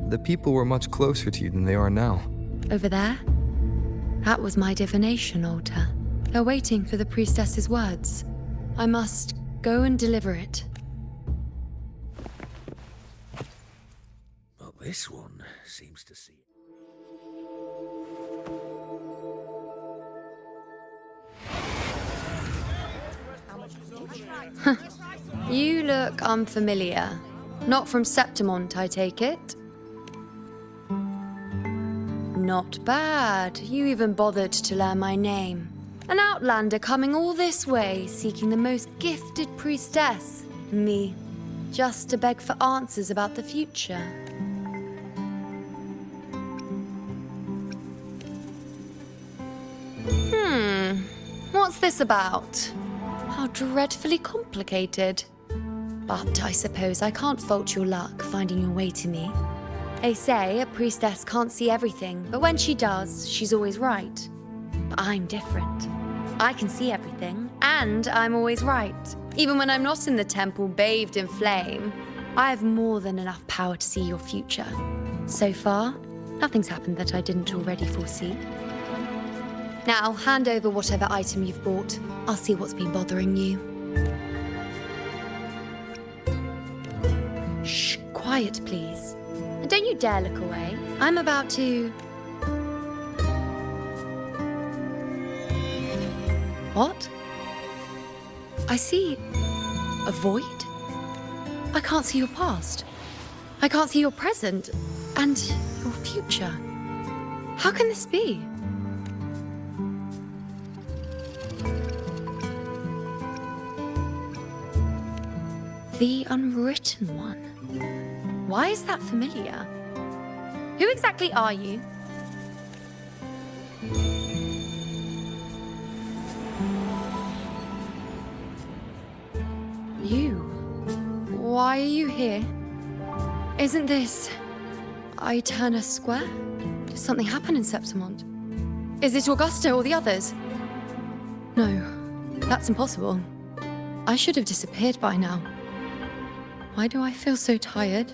The people were much closer to you than they are now. Over there? That was my divination altar. They're waiting for the priestess's words. I must go and deliver it. But this one seems to see it. You look unfamiliar. Not from Septimont, I take it. Not bad. You even bothered to learn my name. An outlander coming all this way, seeking the most gifted priestess, me. just to beg for answers about the future. What's this about? How dreadfully complicated. But I suppose I can't fault your luck finding your way to me. They say a priestess can't see everything, but when she does, she's always right. But I'm different. I can see everything, and I'm always right. Even when I'm not in the temple bathed in flame, I have more than enough power to see your future. So far, nothing's happened that I didn't already foresee. Now, hand over whatever item you've brought. I'll see what's been bothering you. Shh, quiet, please. And don't you dare look away. I'm about to... What? I see a void? I can't see your past. I can't see your present and your future. How can this be? The Unwritten One. Why is that familiar? Who exactly are you? You? Why are you here? Isn't this... Aeterna Square? Did something happen in Septimont? Is it Augusta or the others? No, that's impossible. I should have disappeared by now. Why do I feel so tired?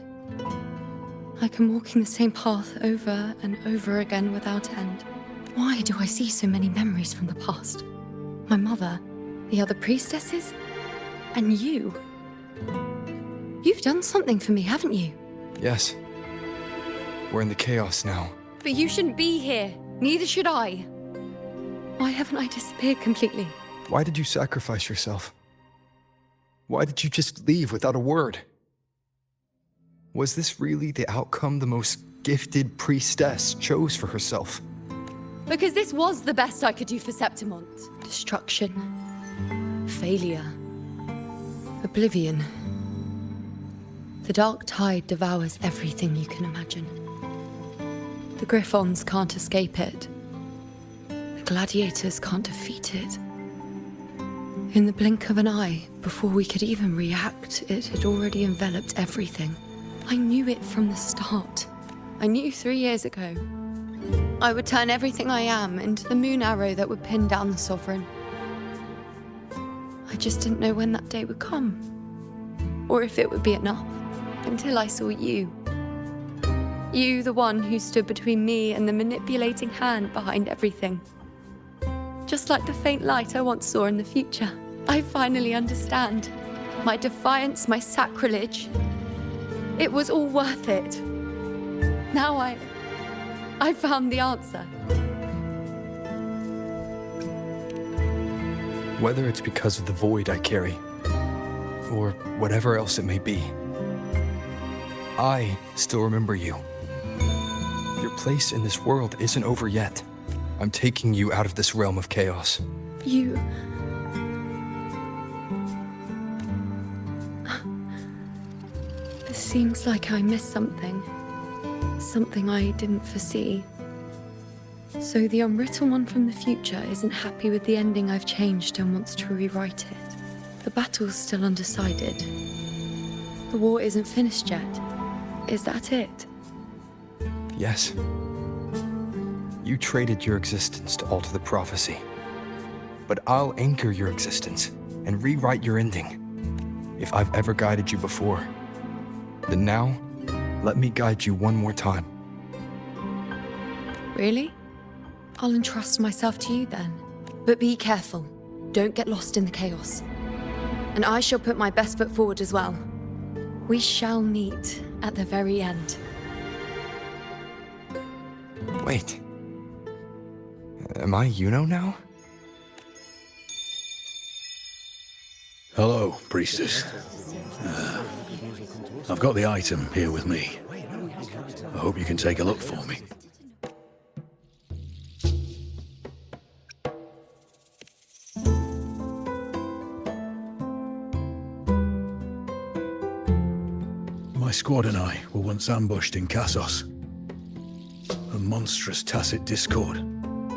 Like I'm walking the same path over and over again without end. Why do I see so many memories from the past? My mother, the other priestesses, and you. You've done something for me, haven't you? Yes. We're in the chaos now. But you shouldn't be here. Neither should I. Why haven't I disappeared completely? Why did you sacrifice yourself? Why did you just leave without a word? Was this really the outcome the most gifted priestess chose for herself? Because this was the best I could do for Septimont. Destruction. Failure. Oblivion. The dark tide devours everything you can imagine. The Griffons can't escape it. The gladiators can't defeat it. In the blink of an eye, before we could even react, it had already enveloped everything. I knew it from the start. I knew 3 years ago. I would turn everything I am into the moon arrow that would pin down the Sovereign. I just didn't know when that day would come. Or if it would be enough. Until I saw you. You, the one who stood between me and the manipulating hand behind everything. Just like the faint light I once saw in the future. I finally understand. My defiance, my sacrilege. It was all worth it. Now I found the answer. Whether it's because of the void I carry, or whatever else it may be, I still remember you. Your place in this world isn't over yet. I'm taking you out of this realm of chaos. You... It seems like I missed something. Something I didn't foresee. So the Unwritten One from the future isn't happy with the ending I've changed and wants to rewrite it. The battle's still undecided. The war isn't finished yet. Is that it? Yes. You traded your existence to alter the prophecy. But I'll anchor your existence and rewrite your ending. If I've ever guided you before, then now, let me guide you one more time. Really? I'll entrust myself to you then. But be careful. Don't get lost in the chaos. And I shall put my best foot forward as well. We shall meet at the very end. Wait. Am I Yuno now? Hello, priestess. I've got the item here with me. I hope you can take a look for me. squad and I were once ambushed in Kassos. A monstrous tacit discord,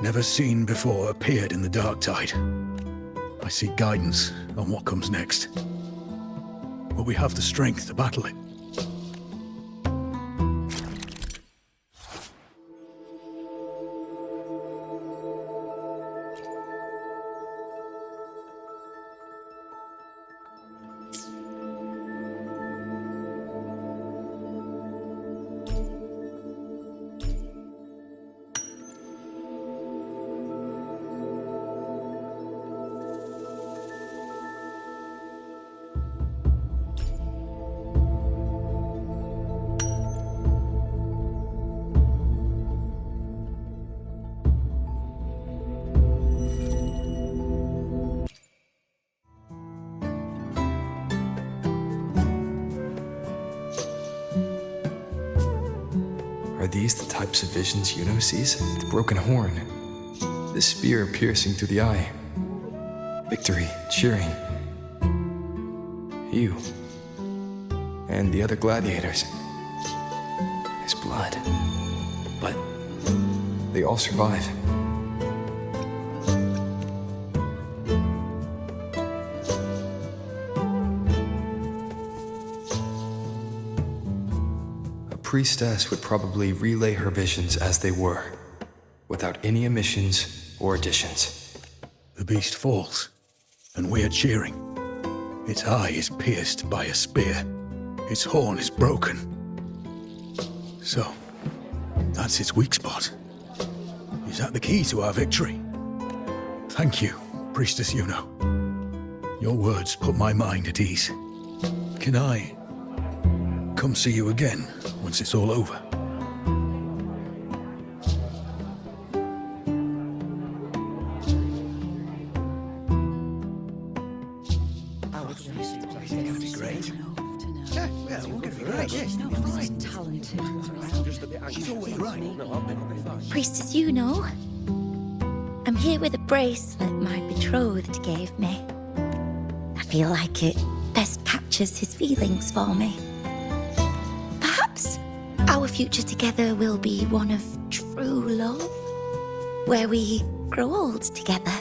never seen before, appeared in the dark tide. I seek guidance on what comes next. But we have the strength to battle it. Are these the types of visions Yuno sees? The broken horn, the spear piercing through the eye, victory, cheering, you, and the other gladiators. His blood, but they all survive. Priestess would probably relay her visions as they were, without any omissions or additions. The beast falls, and we are cheering. Its eye is pierced by a spear. Its horn is broken. So, that's its weak spot. Is that the key to our victory? Thank you, Priestess Yuno. Your words put my mind at ease. Can I come see you again once it's all over? Priestess Yuno, I'm here with a bracelet my betrothed gave me. I feel like it best captures his feelings for me. Perhaps our future together will be one of true love, where we grow old together.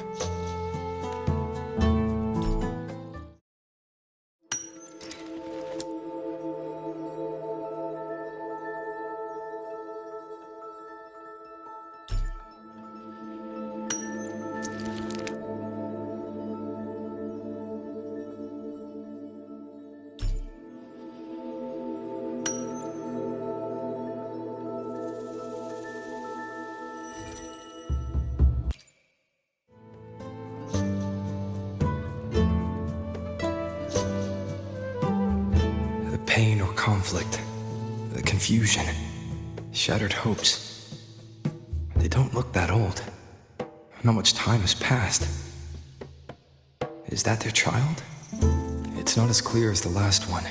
Pain or conflict, the confusion, shattered hopes. They don't look that old. Not much time has passed. Is that their child? It's not as clear as the last one.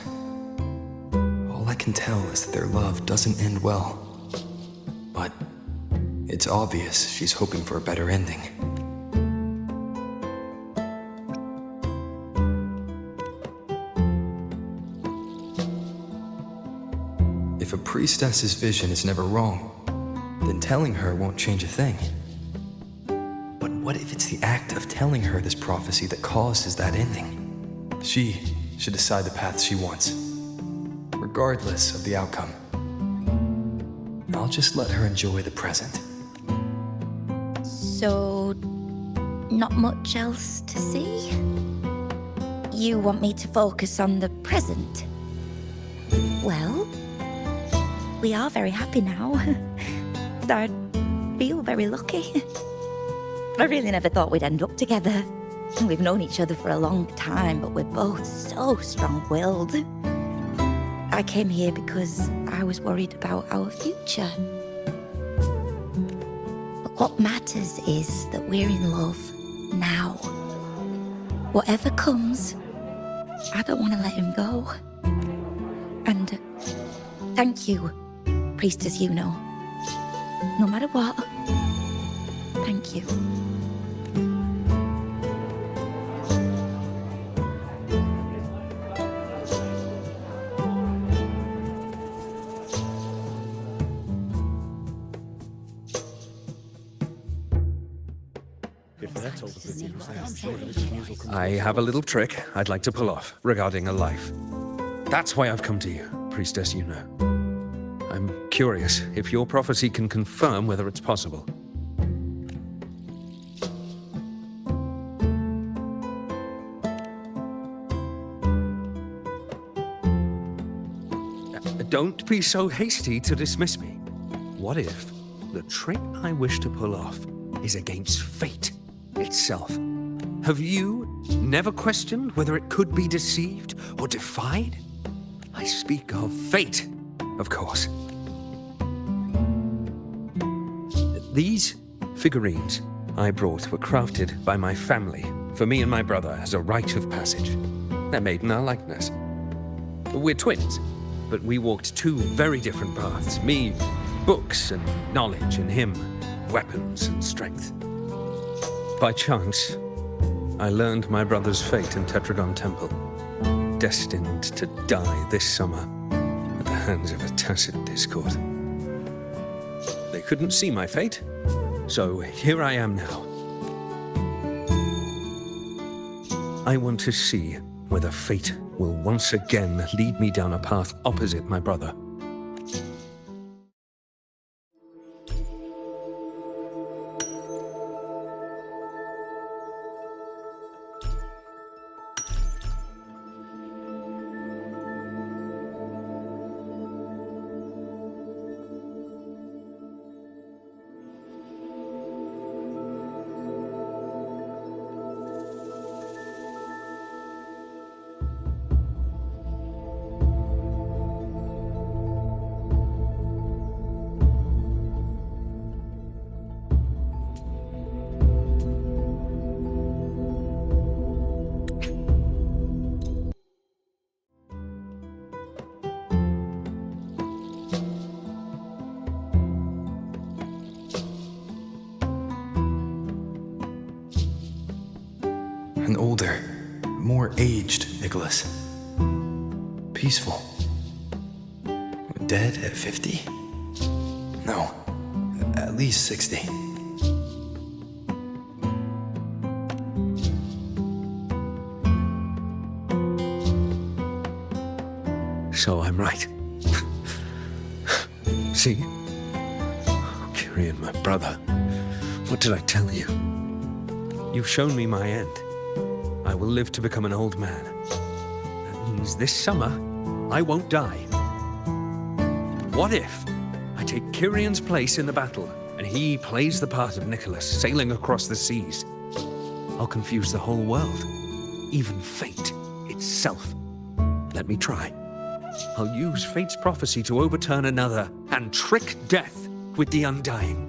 All I can tell is that their love doesn't end well. But it's obvious she's hoping for a better ending. If a priestess's vision is never wrong, then telling her won't change a thing. But what if it's the act of telling her this prophecy that causes that ending? She should decide the path she wants, regardless of the outcome. I'll just let her enjoy the present. So, not much else to see? You want me to focus on the present? Well, we are very happy now. I feel very lucky. I really never thought we'd end up together. We've known each other for a long time, but we're both so strong-willed. I came here because I was worried about our future. But what matters is that we're in love now. Whatever comes, I don't want to let him go. And thank you, Priestess Yuno. No matter what, thank you. I have a little trick I'd like to pull off regarding a life. That's why I've come to you, Priestess Yuno. I'm curious if your prophecy can confirm whether it's possible. Don't be so hasty to dismiss me. What if the trick I wish to pull off is against fate itself? Have you never questioned whether it could be deceived or defied? I speak of fate, of course. These figurines I brought were crafted by my family for me and my brother as a rite of passage. They're made in our likeness. We're twins, but we walked two very different paths. Me, books and knowledge, and him, weapons and strength. By chance, I learned my brother's fate in Tetragon Temple, destined to die this summer at the hands of a tacit discord. They couldn't see my fate, so here I am now. I want to see whether fate will once again lead me down a path opposite my brother. An older, more aged Nicholas. Peaceful. Dead at 50? No, at least 60. So I'm right. See? Kyrian, my brother. What did I tell you? You've shown me my end. I will live to become an old man. That means this summer, I won't die. What if I take Kyrian's place in the battle, and he plays the part of Nicholas, sailing across the seas? I'll confuse the whole world, even fate itself. Let me try. I'll use fate's prophecy to overturn another, and trick death with the undying.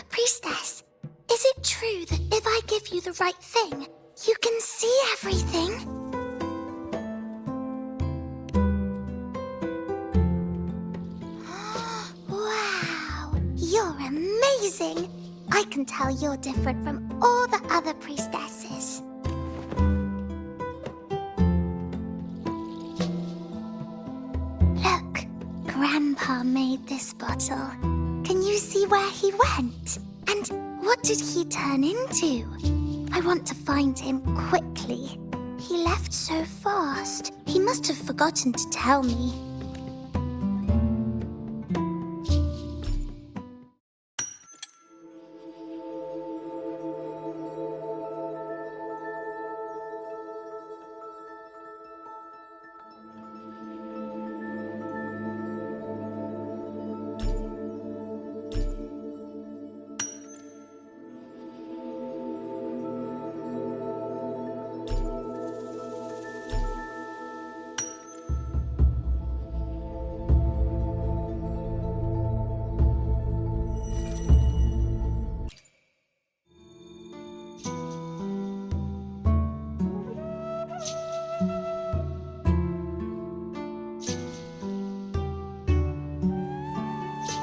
Priestess, is it true that if I give you the right thing, you can see everything? Wow, you're amazing. I can tell you're different from all the other priestesses. Look, Grandpa made this bottle. Can you see where he went? And what did he turn into? I want to find him quickly. He left so fast. He must have forgotten to tell me.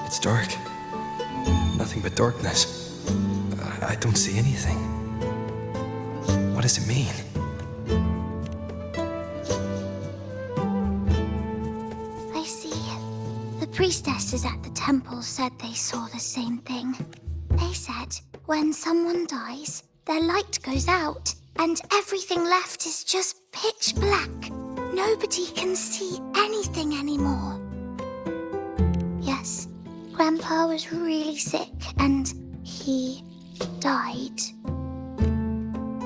It's dark. nothing but darkness. I don't see anything. What does it mean? I see. The priestesses at the temple said they saw the same thing. They said when someone dies, their light goes out, and everything left is just pitch black. Nobody can see anything anymore. Yes, Grandpa was really sick, and he died.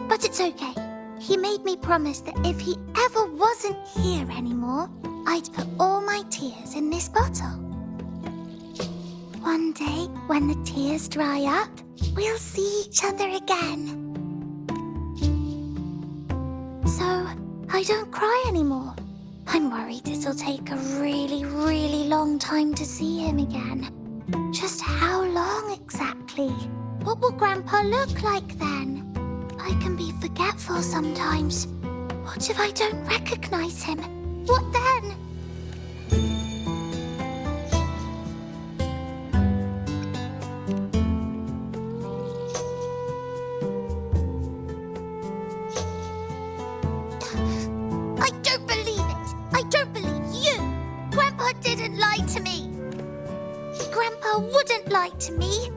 But it's okay. He made me promise that if he ever wasn't here anymore, I'd put all my tears in this bottle. One day, when the tears dry up, we'll see each other again. So, I don't cry anymore. I'm worried it'll take a really, really long time to see him again. Just how long exactly? What will Grandpa look like then? I can be forgetful sometimes. What if I don't recognize him? What then? I don't believe it! I don't believe you! Grandpa didn't lie to me! Grandpa wouldn't lie to me!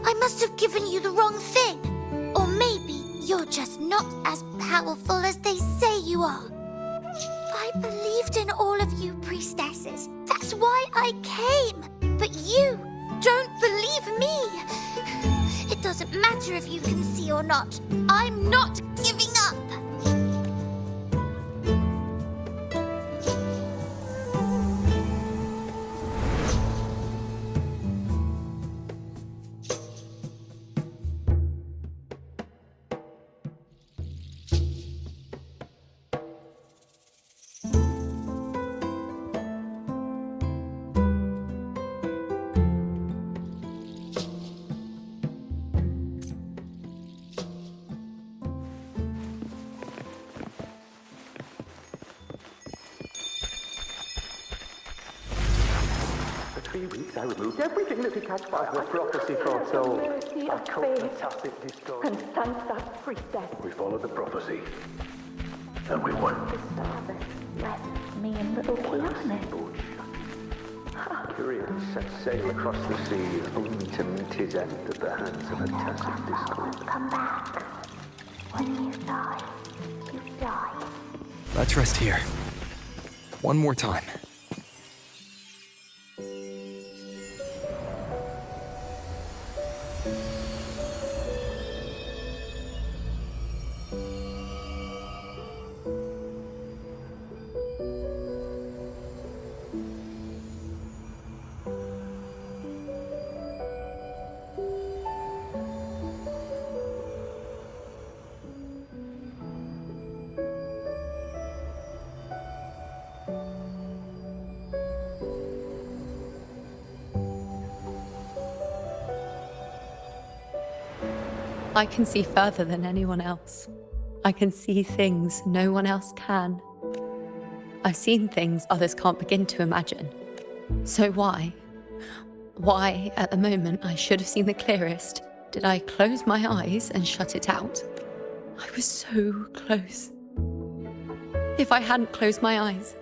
I must have given you the wrong thing! Or maybe you're just not as powerful as they say you are. I believed in all of you priestesses. That's why I came. But you don't believe me. It doesn't matter if you can see or not. I'm not giving up. For 3 weeks, I removed everything that could catch fire. The prophecy foretold. I caught fantastic distortion. And thanks that priestess. We followed the prophecy. And we won. The service left me and little Kiana. Curious set sail across the sea, only to meet his end at the hands of a tacit discord. Come back. When you die, you die. Let's rest here. One more time. I can see further than anyone else. I can see things no one else can. I've seen things others can't begin to imagine. So why, at the moment I should have seen the clearest, did I close my eyes and shut it out? I was so close. If I hadn't closed my eyes,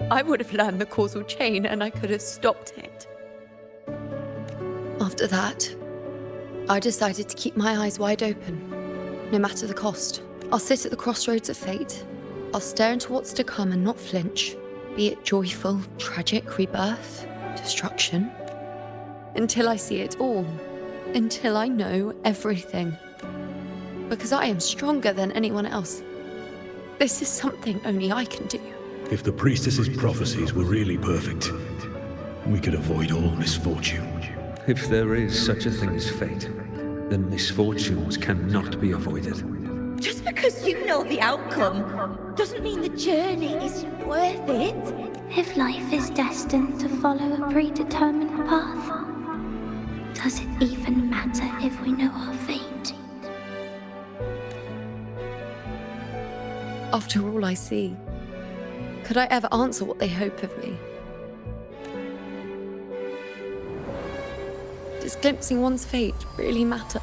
I would have learned the causal chain and I could have stopped it. After that, I decided to keep my eyes wide open, no matter the cost. I'll sit at the crossroads of fate. I'll stare into what's to come and not flinch, be it joyful, tragic, rebirth, destruction, until I see it all, until I know everything. Because I am stronger than anyone else. This is something only I can do. If the priestess's prophecies were really perfect, we could avoid all misfortune. If there is such a thing as fate, then misfortunes cannot be avoided. Just because you know the outcome doesn't mean the journey is worth it. If life is destined to follow a predetermined path, does it even matter if we know our fate? After all I see, could I ever answer what they hope of me? Does glimpsing one's fate really matter?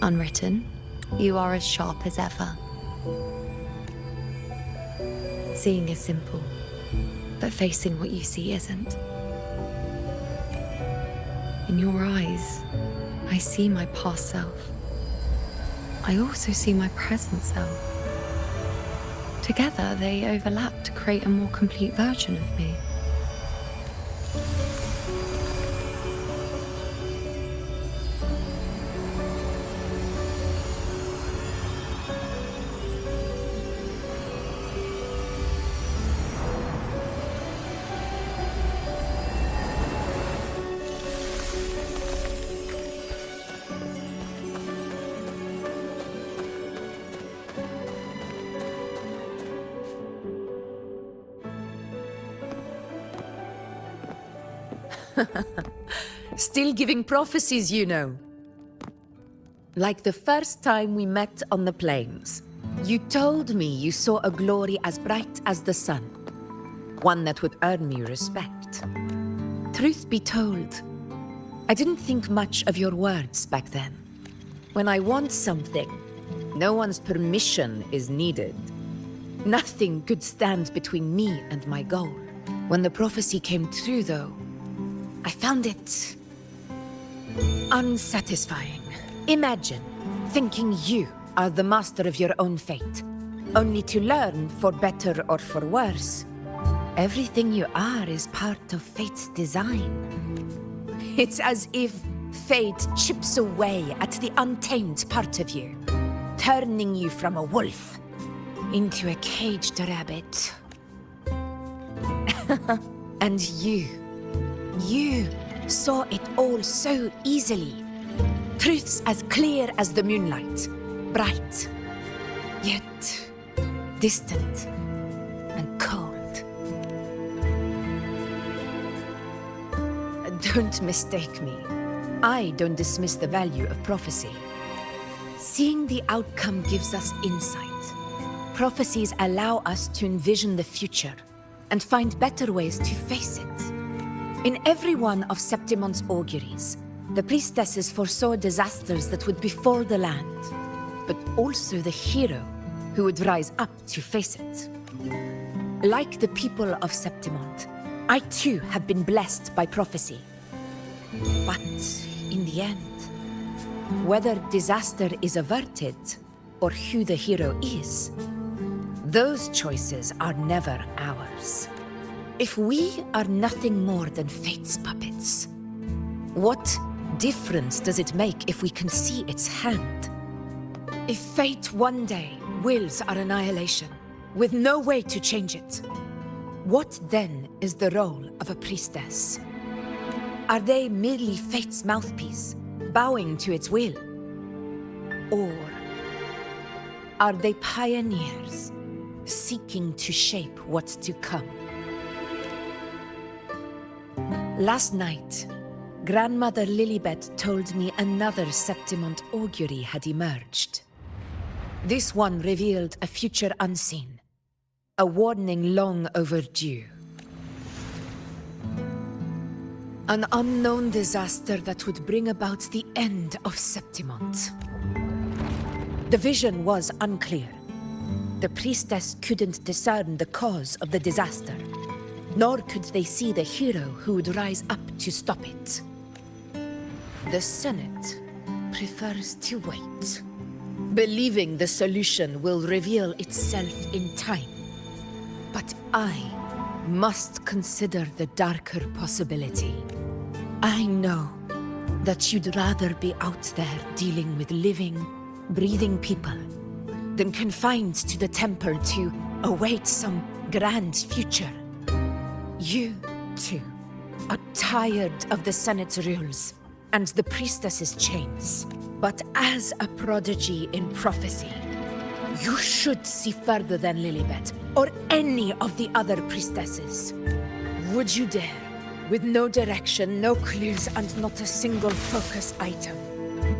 Unwritten, you are as sharp as ever. Seeing is simple, but facing what you see isn't. In your eyes, I see my past self. I also see my present self. Together, they overlap to create a more complete version of me. Still giving prophecies, you know. Like the first time we met on the plains. You told me you saw a glory as bright as the sun. One that would earn me respect. Truth be told, I didn't think much of your words back then. When I want something, no one's permission is needed. Nothing could stand between me and my goal. When the prophecy came true, though, I found it unsatisfying. Imagine thinking you are the master of your own fate, only to learn, for better or for worse, everything you are is part of fate's design. It's as if fate chips away at the untamed part of you, turning you from a wolf into a caged rabbit. And you saw it all so easily. Truths as clear as the moonlight, bright, yet distant and cold. Don't mistake me. I don't dismiss the value of prophecy. Seeing the outcome gives us insight. Prophecies allow us to envision the future and find better ways to face it. In every one of Septimon's auguries, the priestesses foresaw disasters that would befall the land, but also the hero who would rise up to face it. Like the people of Septimont, I too have been blessed by prophecy. But in the end, whether disaster is averted or who the hero is, those choices are never ours. If we are nothing more than fate's puppets, what difference does it make if we can see its hand? If fate one day wills our annihilation, with no way to change it, what then is the role of a priestess? Are they merely fate's mouthpiece, bowing to its will? Or are they pioneers, seeking to shape what's to come? Last night, Grandmother Lilibet told me another Septimont augury had emerged. This one revealed a future unseen, a warning long overdue. An unknown disaster that would bring about the end of Septimont. The vision was unclear. The priestess couldn't discern the cause of the disaster, nor could they see the hero who would rise up to stop it. The Senate prefers to wait, believing the solution will reveal itself in time. But I must consider the darker possibility. I know that you'd rather be out there dealing with living, breathing people than confined to the temple to await some grand future. You, too, are tired of the Senate's rules and the priestess's chains. But as a prodigy in prophecy, you should see further than Lilibet or any of the other priestesses. Would you dare, with no direction, no clues, and not a single focus item,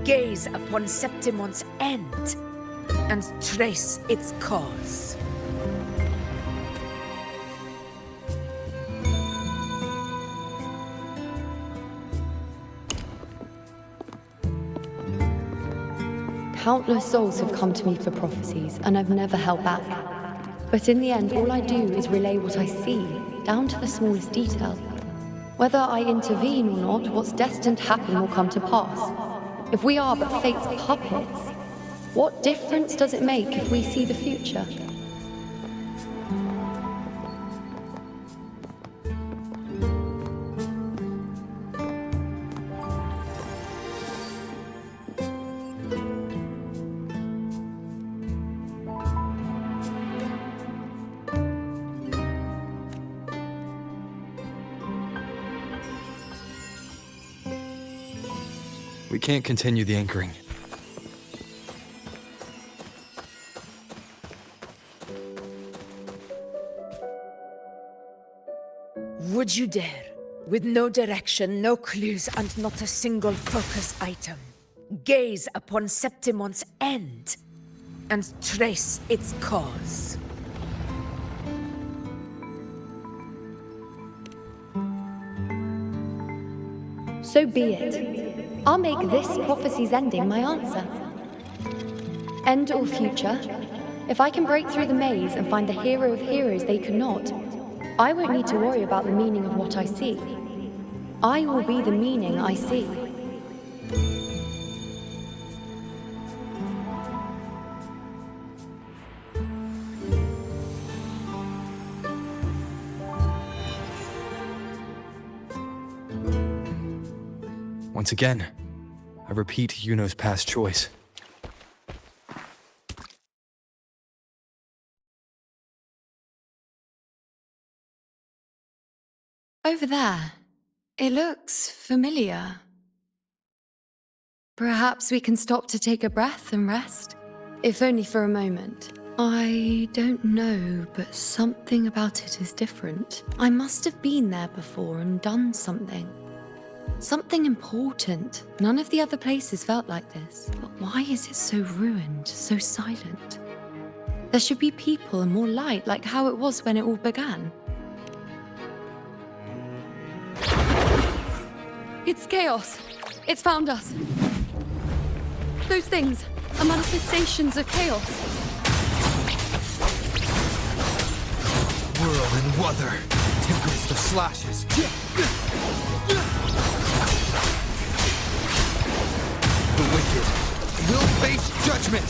gaze upon Septimon's end and trace its cause? Countless souls have come to me for prophecies, and I've never held back. But in the end, all I do is relay what I see, down to the smallest detail. Whether I intervene or not, what's destined to happen will come to pass. If we are but fate's puppets, what difference does it make if we see the future? We can't continue the anchoring. Would you dare, with no direction, no clues, and not a single focus item, gaze upon Septimon's end and trace its cause? So be it. I'll make this prophecy's ending my answer. End or future, if I can break through the maze and find the hero of heroes they could not, I won't need to worry about the meaning of what I see. I will be the meaning I see. Once again, I repeat Yuno's past choice. Over there. It looks familiar. Perhaps we can stop to take a breath and rest, if only for a moment. I don't know, but something about it is different. I must have been there before and done something. Something important. None of the other places felt like this. But why is it so ruined, so silent? There should be people and more light, like how it was when it all began. It's chaos. It's found us. Those things are manifestations of chaos. Whirl and Wuthor, tempest of slashes. The wicked will face judgment.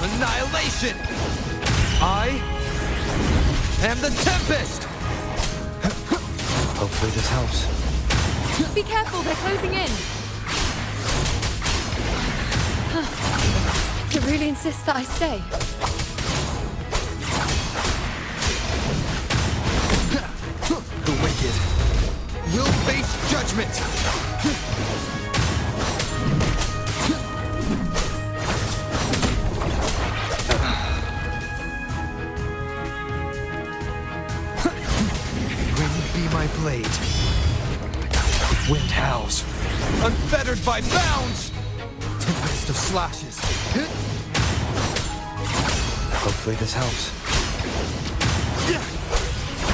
Annihilation! I am the Tempest! Hopefully this helps. Be careful, they're closing in. It really insists that I stay. The wicked will face judgment! My blade. Wind howls, unfettered by bounds. Tempest of slashes. Hopefully this helps.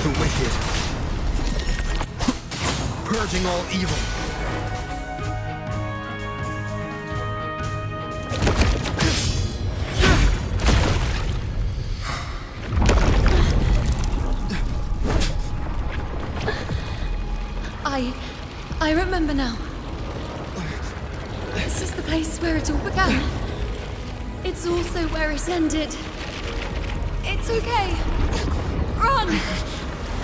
The wicked, purging all evil. I remember now. This is the place where it all began. It's also where it ended. It's okay. Run!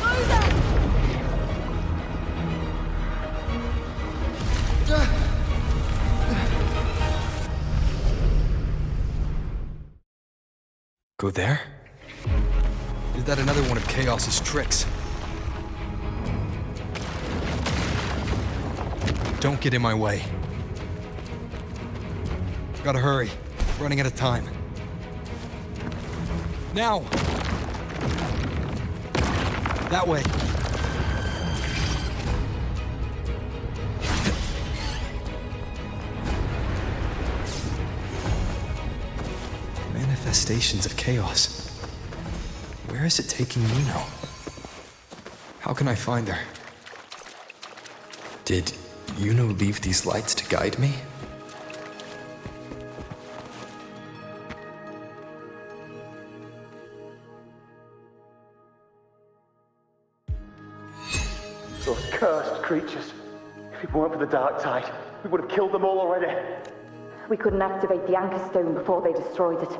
Go there! Go there? Is that another one of Chaos's tricks? Don't get in my way. Gotta hurry. Running out of time. Now! That way. Manifestations of chaos. Where is it taking me now? How can I find her? Did Yuno leave these lights to guide me? Those cursed creatures. If it weren't for the dark tide, we would have killed them all already. We couldn't activate the Anchor Stone before they destroyed it.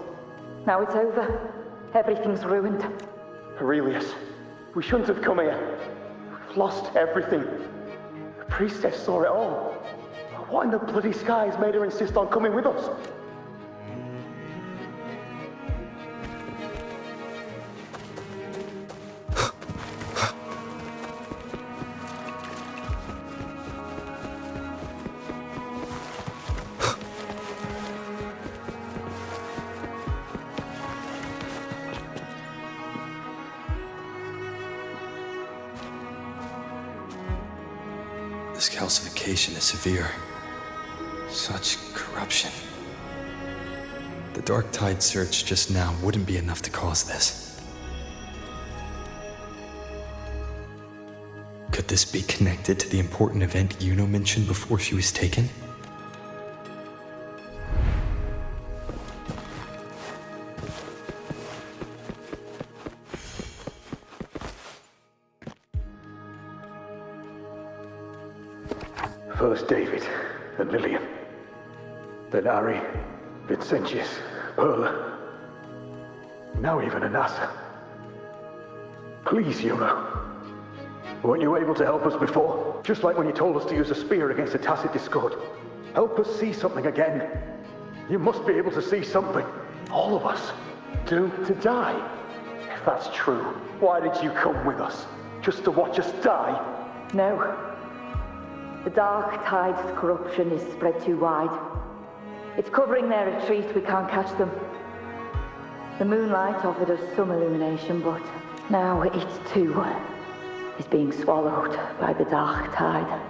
Now it's over. Everything's ruined. Aurelius, we shouldn't have come here. We've lost everything. The priestess saw it all. What in the bloody skies made her insist on coming with us? This calcification is severe. Such corruption. The Dark Tide surge just now wouldn't be enough to cause this. Could this be connected to the important event Yuno mentioned before she was taken? First David and Lillian. Then Ari, Vincentius, Perla. Now even Anasa. Please, Yuno. Weren't you able to help us before? Just like when you told us to use a spear against a tacit discord. Help us see something again. You must be able to see something. All of us. Doomed to die. If that's true, why did you come with us? Just to watch us die? No. The Dark Tide's corruption is spread too wide. It's covering their retreat, we can't catch them. The moonlight offered us some illumination, but now it too is being swallowed by the Dark Tide.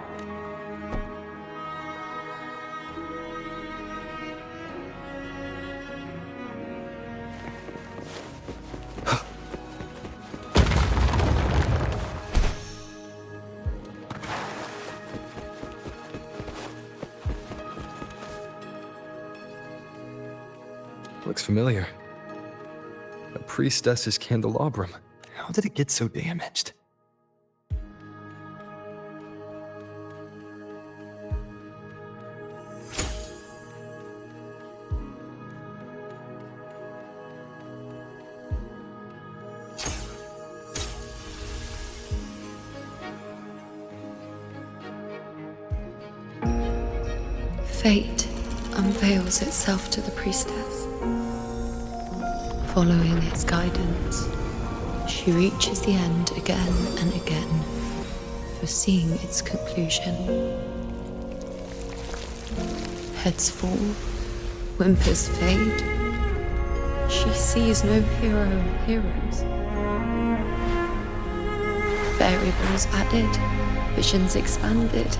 Looks familiar. A priestess's candelabrum. How did it get so damaged? Fate unveils itself to the priestess. Following its guidance, she reaches the end again and again, foreseeing its conclusion. Heads fall, whimpers fade. She sees no hero or heroes. Variables added, visions expanded.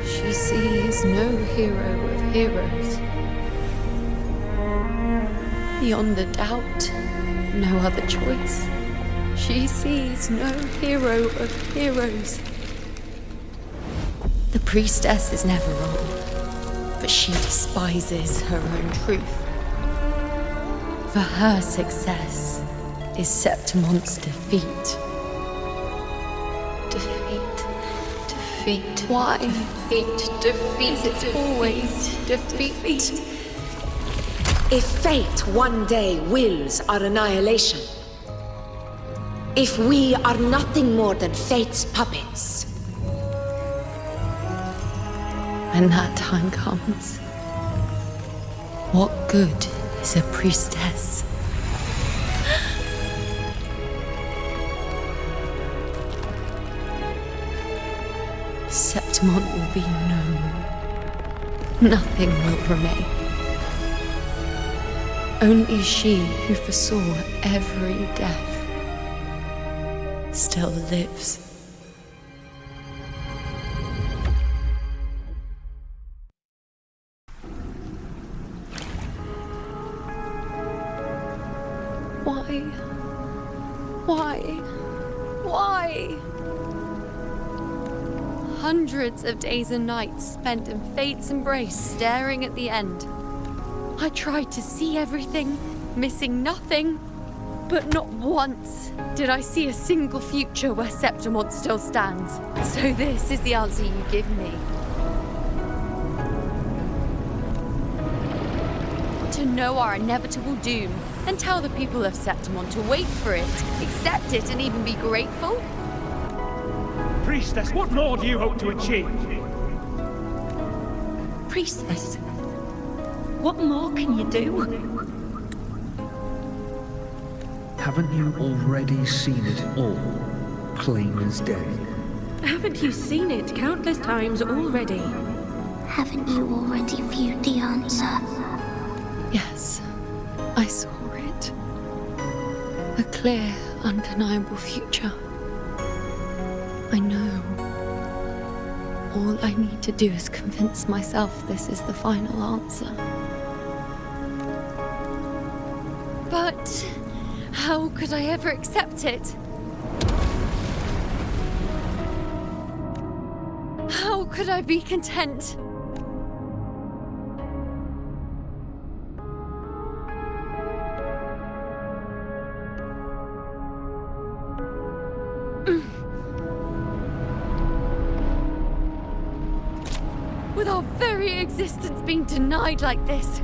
She sees no hero of heroes. Beyond a doubt, no other choice. She sees no hero of heroes. The priestess is never wrong, but she despises her own truth. For her success is Septimon's defeat. Defeat. defeat. Why? Defeat. It's always defeat. If fate one day wills our annihilation, if we are nothing more than fate's puppets, when that time comes, what good is a priestess? Septimont will be known. Nothing will remain. Only she who foresaw every death still lives. Why? Hundreds of days and nights spent in fate's embrace, staring at the end. I tried to see everything, missing nothing, but not once did I see a single future where Septimont still stands. So this is the answer you give me. To know our inevitable doom, and tell the people of Septimont to wait for it, accept it, and even be grateful? Priestess, what more do you hope to achieve? Priestess, what more can you do? Haven't you already seen it all, plain as day? Haven't you seen it countless times already? Haven't you already viewed the answer? Yes, I saw it. A clear, undeniable future. I know. All I need to do is convince myself this is the final answer. But how could I ever accept it? How could I be content? With our very existence being denied like this.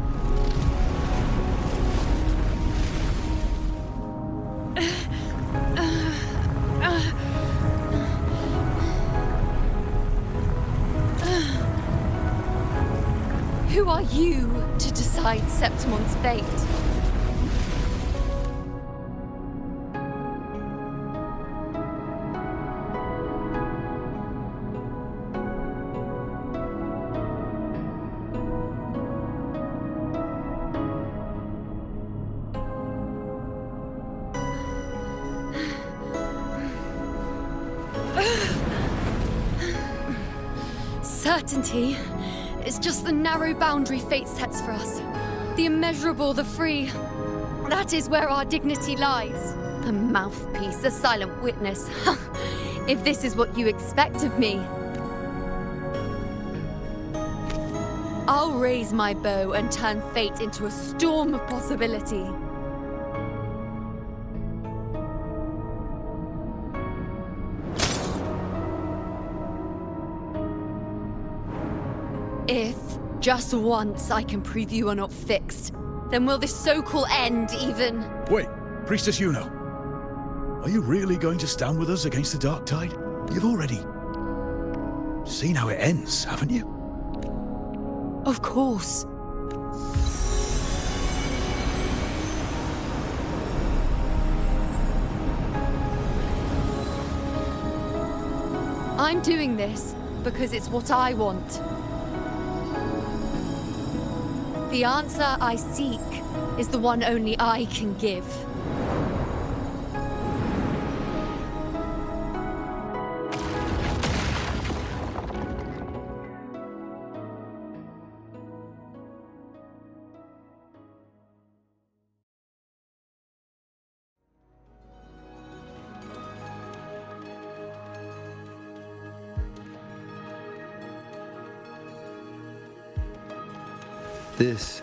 Who are you to decide Septimont's fate? Certainty is just the narrow boundary fate sets for us. The immeasurable, the free. That is where our dignity lies. A mouthpiece, a silent witness. If this is what you expect of me. I'll raise my bow and turn fate into a storm of possibility. If, just once, I can prove you are not fixed, then will this so-called end even... Wait, Priestess Yuno. Are you really going to stand with us against the Dark Tide? You've already seen how it ends, haven't you? Of course. I'm doing this because it's what I want. The answer I seek is the one only I can give. This...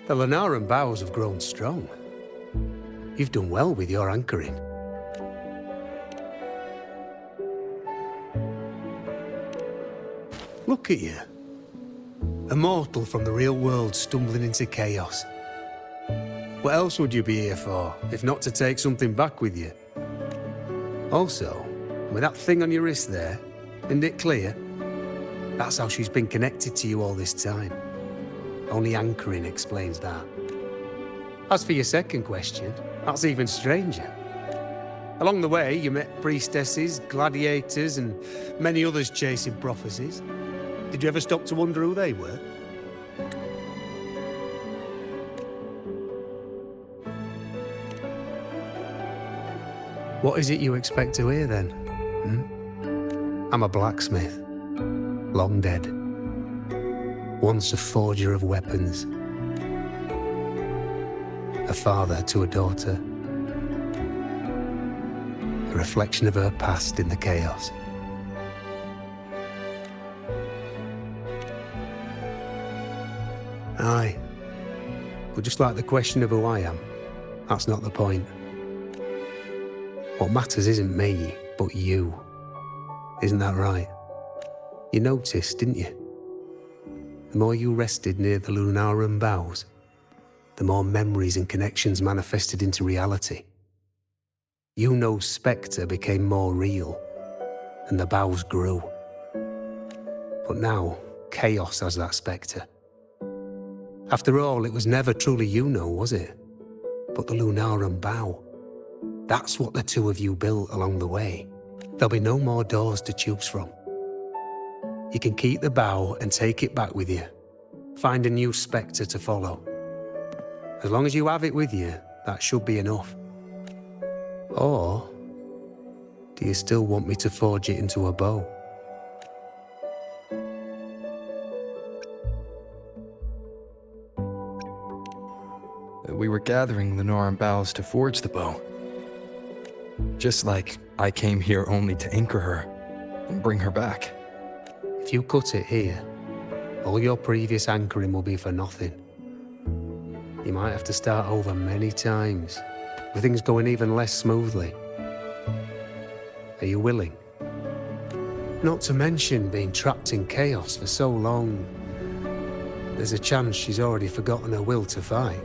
The Lunaran bows have grown strong. You've done well with your anchoring. Look at you. A mortal from the real world stumbling into chaos. What else would you be here for, if not to take something back with you? Also, with that thing on your wrist there, isn't it clear? That's how she's been connected to you all this time. Only anchoring explains that. As for your second question, that's even stranger. Along the way, you met priestesses, gladiators, and many others chasing prophecies. Did you ever stop to wonder who they were? What is it you expect to hear then? I'm a blacksmith, long dead. Once a forger of weapons. A father to a daughter. A reflection of her past in the chaos. Aye. But just like the question of who I am, that's not the point. What matters isn't me, but you. Isn't that right? You noticed, didn't you? The more you rested near the Lunaran bows, the more memories and connections manifested into reality. Yuno's spectre became more real, and the bows grew. But now, chaos has that spectre. After all, it was never truly Yuno, was it? But the Lunaran bow. That's what the two of you built along the way. There'll be no more doors to choose from. You can keep the bow and take it back with you. Find a new spectre to follow. As long as you have it with you, that should be enough. Or, do you still want me to forge it into a bow? We were gathering Lunaran boughs to forge the bow. Just like I came here only to anchor her and bring her back. If you cut it here, all your previous anchoring will be for nothing. You might have to start over many times, with things going even less smoothly. Are you willing? Not to mention being trapped in chaos for so long. There's a chance she's already forgotten her will to fight.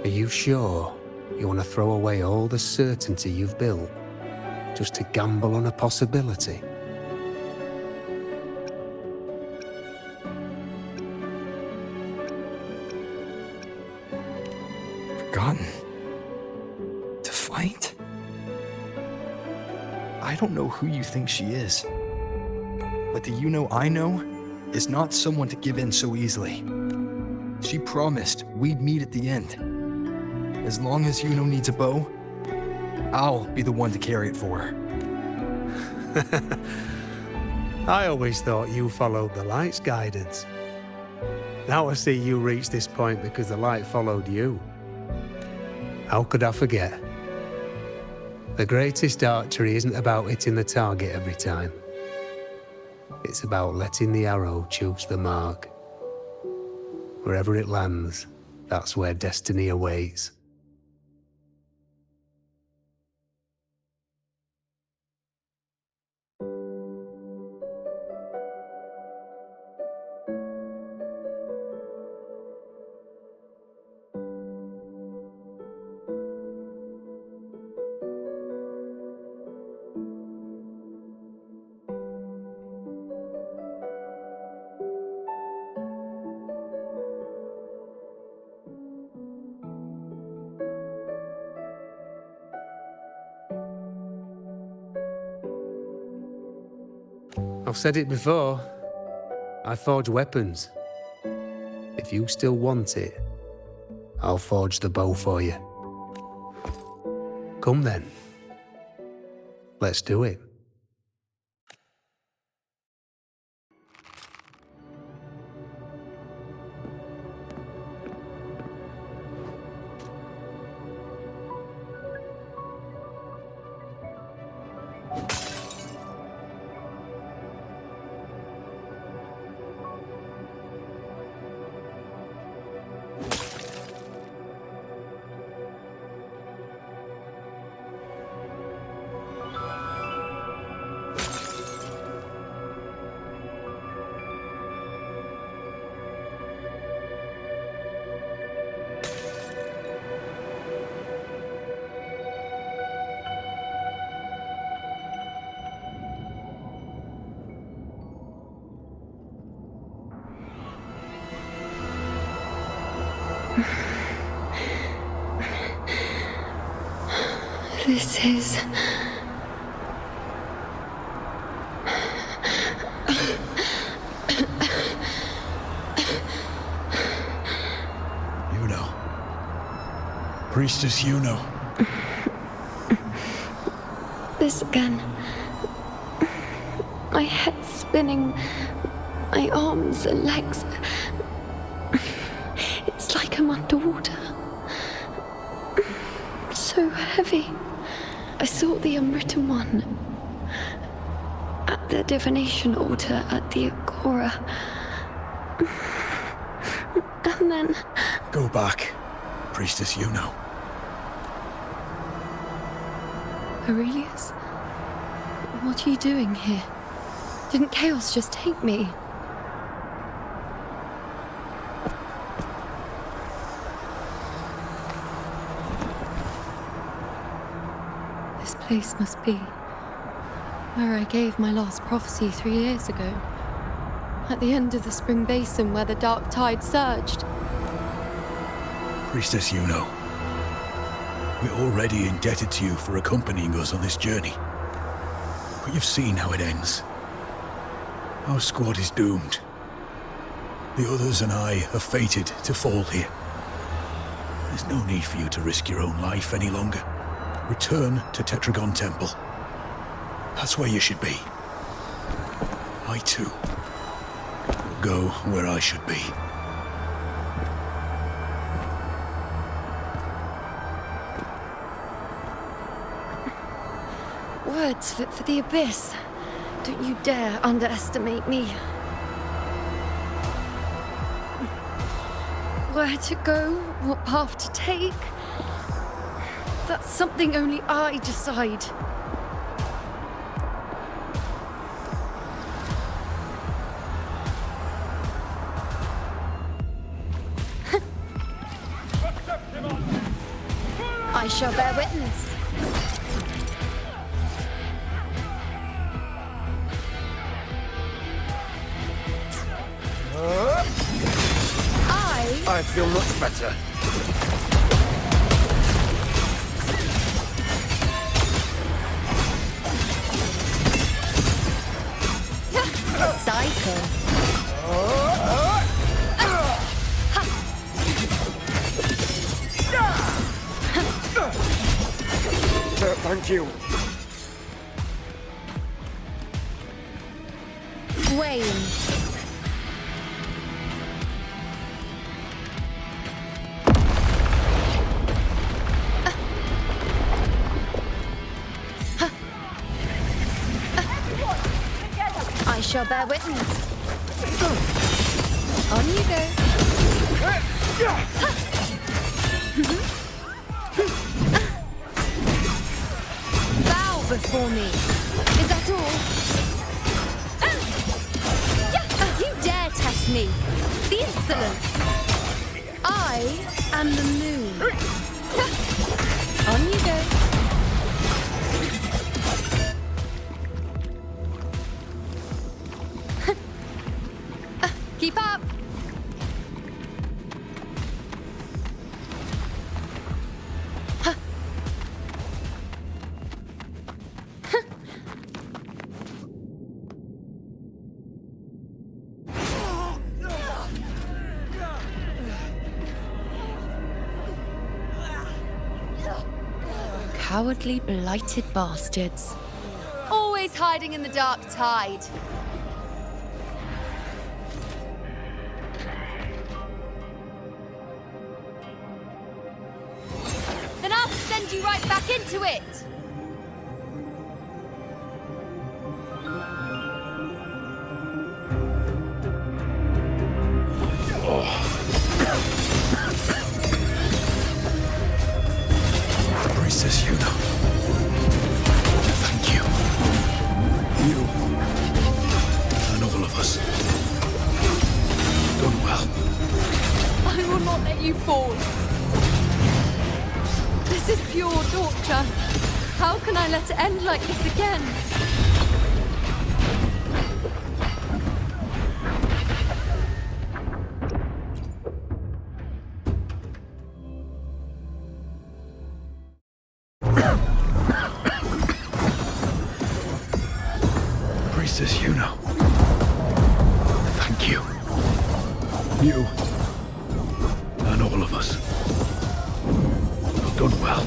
Are you sure you want to throw away all the certainty you've built just to gamble on a possibility? Forgotten? To fight? I don't know who you think she is. But the Yuno I know is not someone to give in so easily. She promised we'd meet at the end. As long as Yuno needs a bow, I'll be the one to carry it for her. I always thought you followed the light's guidance. Now I see you reach this point because the light followed you. How could I forget? The greatest archery isn't about hitting the target every time. It's about letting the arrow choose the mark. Wherever it lands, that's where destiny awaits. I've said it before. I forge weapons. If you still want it, I'll forge the bow for you. Come then. Let's do it. This is... Yuno. Priestess Yuno. This again. My head spinning. My arms and legs. It's like I'm underwater. So heavy. I saw the Unwritten One at the divination altar at the Agora. And then... Go back, Priestess Yuno. Aurelius? What are you doing here? Didn't chaos just take me? This place must be where I gave my last prophecy 3 years ago. At the end of the spring basin where the dark tide surged. Priestess Yuno. We're already indebted to you for accompanying us on this journey. But you've seen how it ends. Our squad is doomed. The others and I are fated to fall here. There's no need for you to risk your own life any longer. Return to Tetragon Temple. That's where you should be. I too will go where I should be. Words fit for the abyss. Don't you dare underestimate me. Where to go, what path to take, that's something only I decide. I shall bear witness. I feel much better. Cycle. Thank you. Wayne. I shall bear witness. On you go. Bow before me. Is that all? You dare test me. The insolence. I am the moon. On you go. Keep up! Cowardly, blighted bastards. Always hiding in the dark tide. Then I'll send you right back into it! Priestess Yuno. Thank you. You and all of us. Done well. I will not let you fall. This is pure torture. How can I let it end like this again? Priestess, you know. Thank you. You and all of us. You've done well.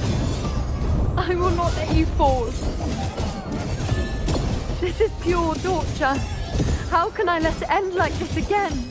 I will not let you fall. This is pure torture. How can I let it end like this again?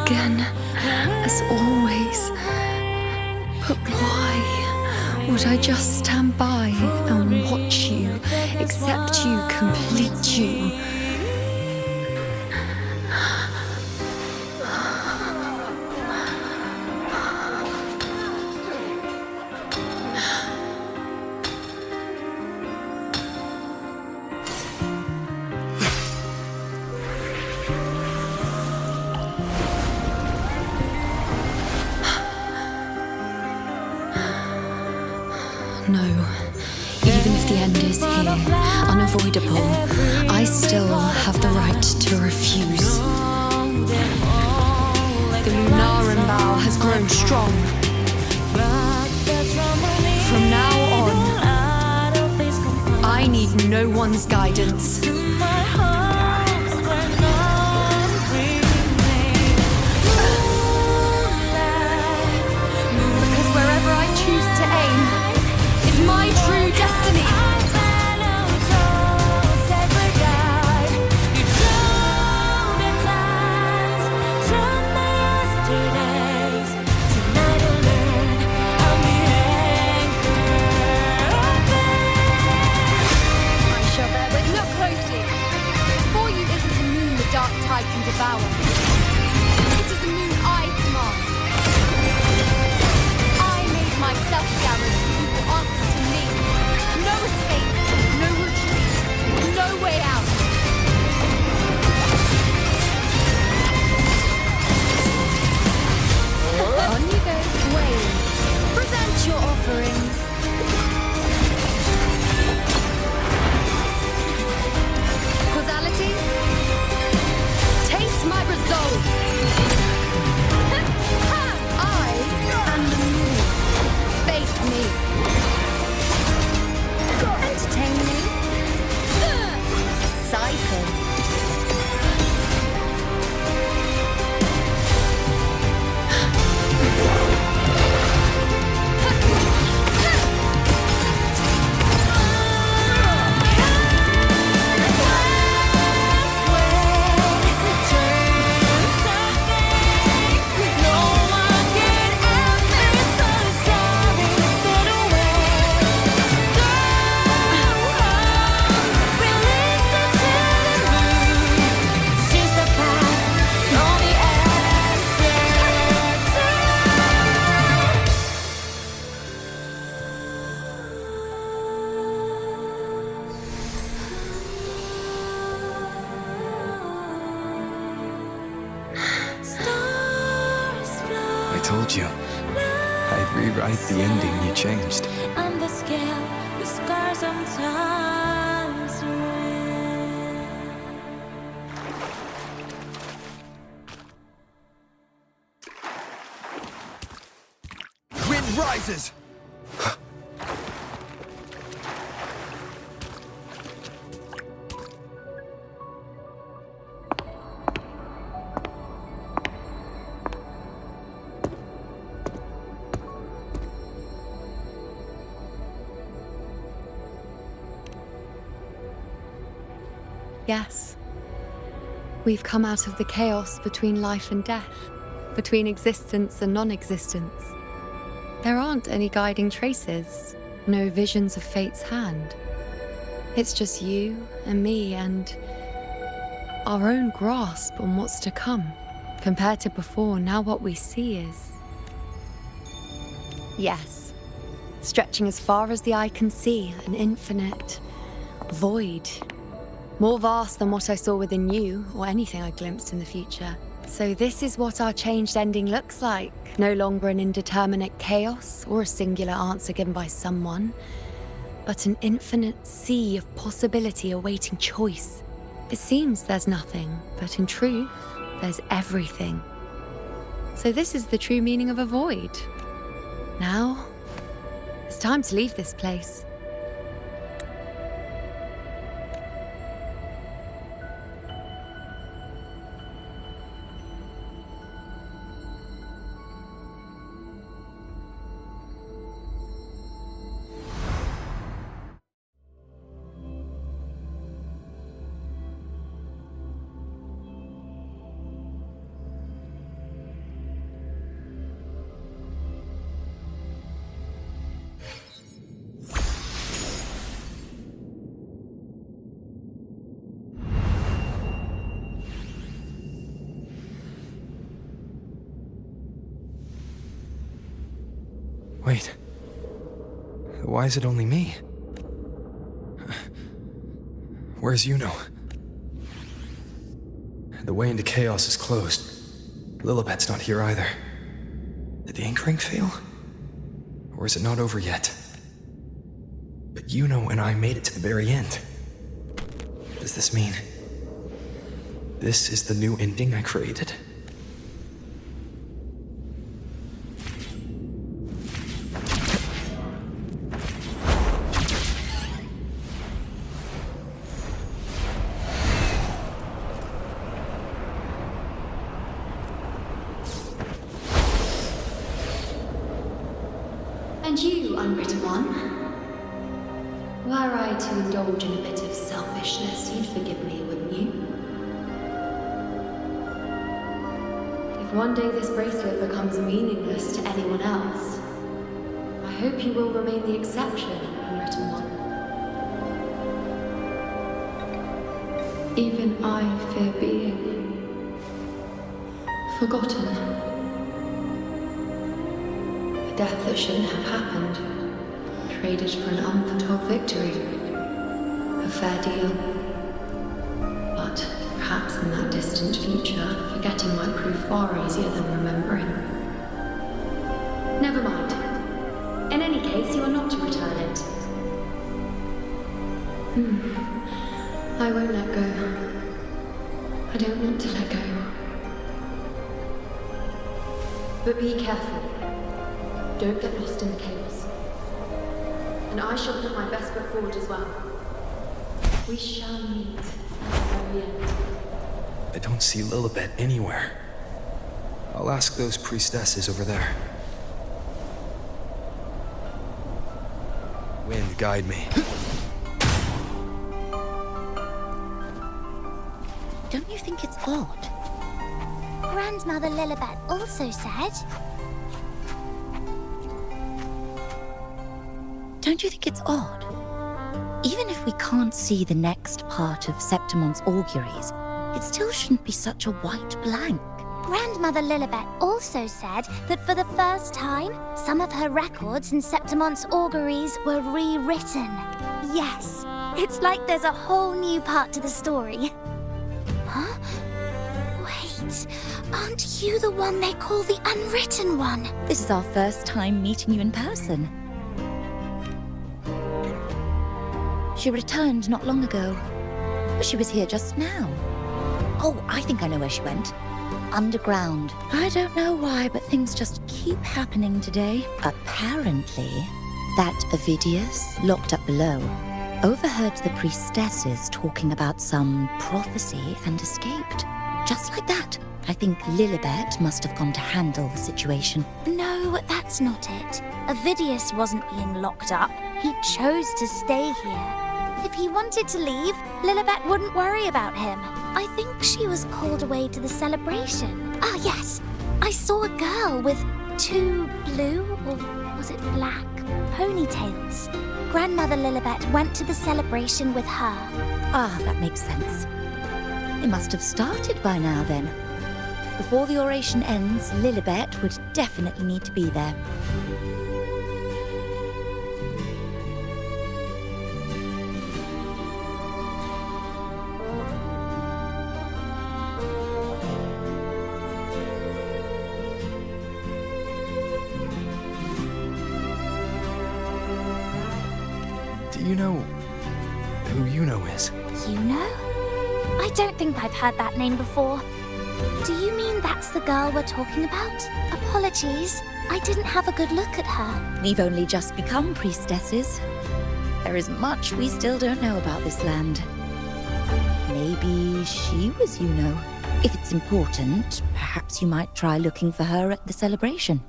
Again, as always. But why would I just stand by and watch you, accept you, complete you? No. Even if the end is here, unavoidable, I still have the right to refuse. The Lunaran vow has grown strong. From now on, I need no one's guidance. Because wherever I choose to aim, my true destiny. I shall bear with. Look closely. Before you isn't a moon the dark tide can devour. It is a moon I command. I made myself guarantee. Answer to me. No escape, no retreat, no way out. On you go, Wayne. Present your offerings. Causality? Taste my resolve. I am the moon. Face me. Entertain me. Cycle. I told you. I'd rewrite the ending you changed. And the scale, the scars sometimes Wind rises! Yes. We've come out of the chaos between life and death, between existence and non-existence. There aren't any guiding traces, no visions of fate's hand. It's just you and me and our own grasp on what's to come. Compared to before, now what we see is... yes, stretching as far as the eye can see, an infinite void. More vast than what I saw within you, or anything I glimpsed in the future. So this is what our changed ending looks like. No longer an indeterminate chaos, or a singular answer given by someone, but an infinite sea of possibility awaiting choice. It seems there's nothing, but in truth, there's everything. So this is the true meaning of a void. Now, it's time to leave this place. Wait. Why is it only me? Where's Yuno? The way into chaos is closed. Lilibet's not here either. Did the anchoring fail? Or is it not over yet? But Yuno and I made it to the very end. Does this mean... this is the new ending I created? And you, unwritten one? Were I to indulge in a bit of selfishness, you'd forgive me, wouldn't you? If one day this bracelet becomes meaningless to anyone else, I hope you will remain the exception, unwritten one. Even I fear being forgotten. Death that shouldn't have happened, traded for an unforetold victory. A fair deal. But perhaps in that distant future, forgetting might prove far easier than remembering. Never mind. In any case, you are not to return it. I won't let go. I don't want to let go. But be careful. Don't get lost in the chaos. And I shall put my best foot forward as well. We shall meet at the very end. I don't see Lilibet anywhere. I'll ask those priestesses over there. Wind, guide me. Don't you think it's odd? Grandmother Lilibet also said... Don't you think it's odd? Even if we can't see the next part of Septimon's auguries, it still shouldn't be such a white blank. Grandmother Lilibet also said that for the first time, some of her records in Septimon's auguries were rewritten. Yes, it's like there's a whole new part to the story. Huh? Wait, aren't you the one they call the Unwritten One? This is our first time meeting you in person. She returned not long ago, but she was here just now. Oh, I think I know where she went. Underground. I don't know why, but things just keep happening today. Apparently, that Ovidius, locked up below, overheard the priestesses talking about some prophecy and escaped. Just like that. I think Lilibet must have gone to handle the situation. No, that's not it. Ovidius wasn't being locked up. He chose to stay here. If he wanted to leave, Lilibet wouldn't worry about him. I think she was called away to the celebration. Ah, yes. I saw a girl with 2 blue, or was it black, ponytails. Grandmother Lilibet went to the celebration with her. Ah, that makes sense. It must have started by now then. Before the oration ends, Lilibet would definitely need to be there. Do you know who Yuno is? Yuno? I don't think I've heard that name before. Do you mean that's the girl we're talking about? Apologies, I didn't have a good look at her. We've only just become priestesses. There is much we still don't know about this land. Maybe she was Yuno. If it's important, perhaps you might try looking for her at the celebration.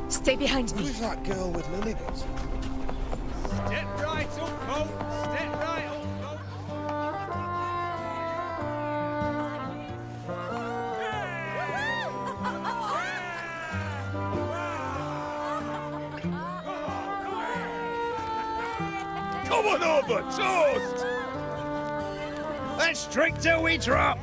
Stay behind me. Who's that girl with Lilibet? Step right up, folks. Step right up, Come on over, toast! Let's drink till we drop.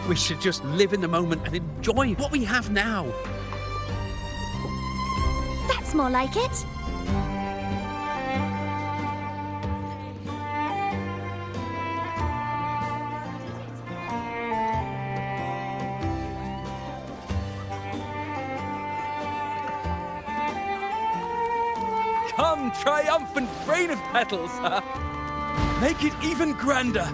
We should just live in the moment and enjoy what we have now. That's more like it. Come, triumphant rain of petals! Make it even grander!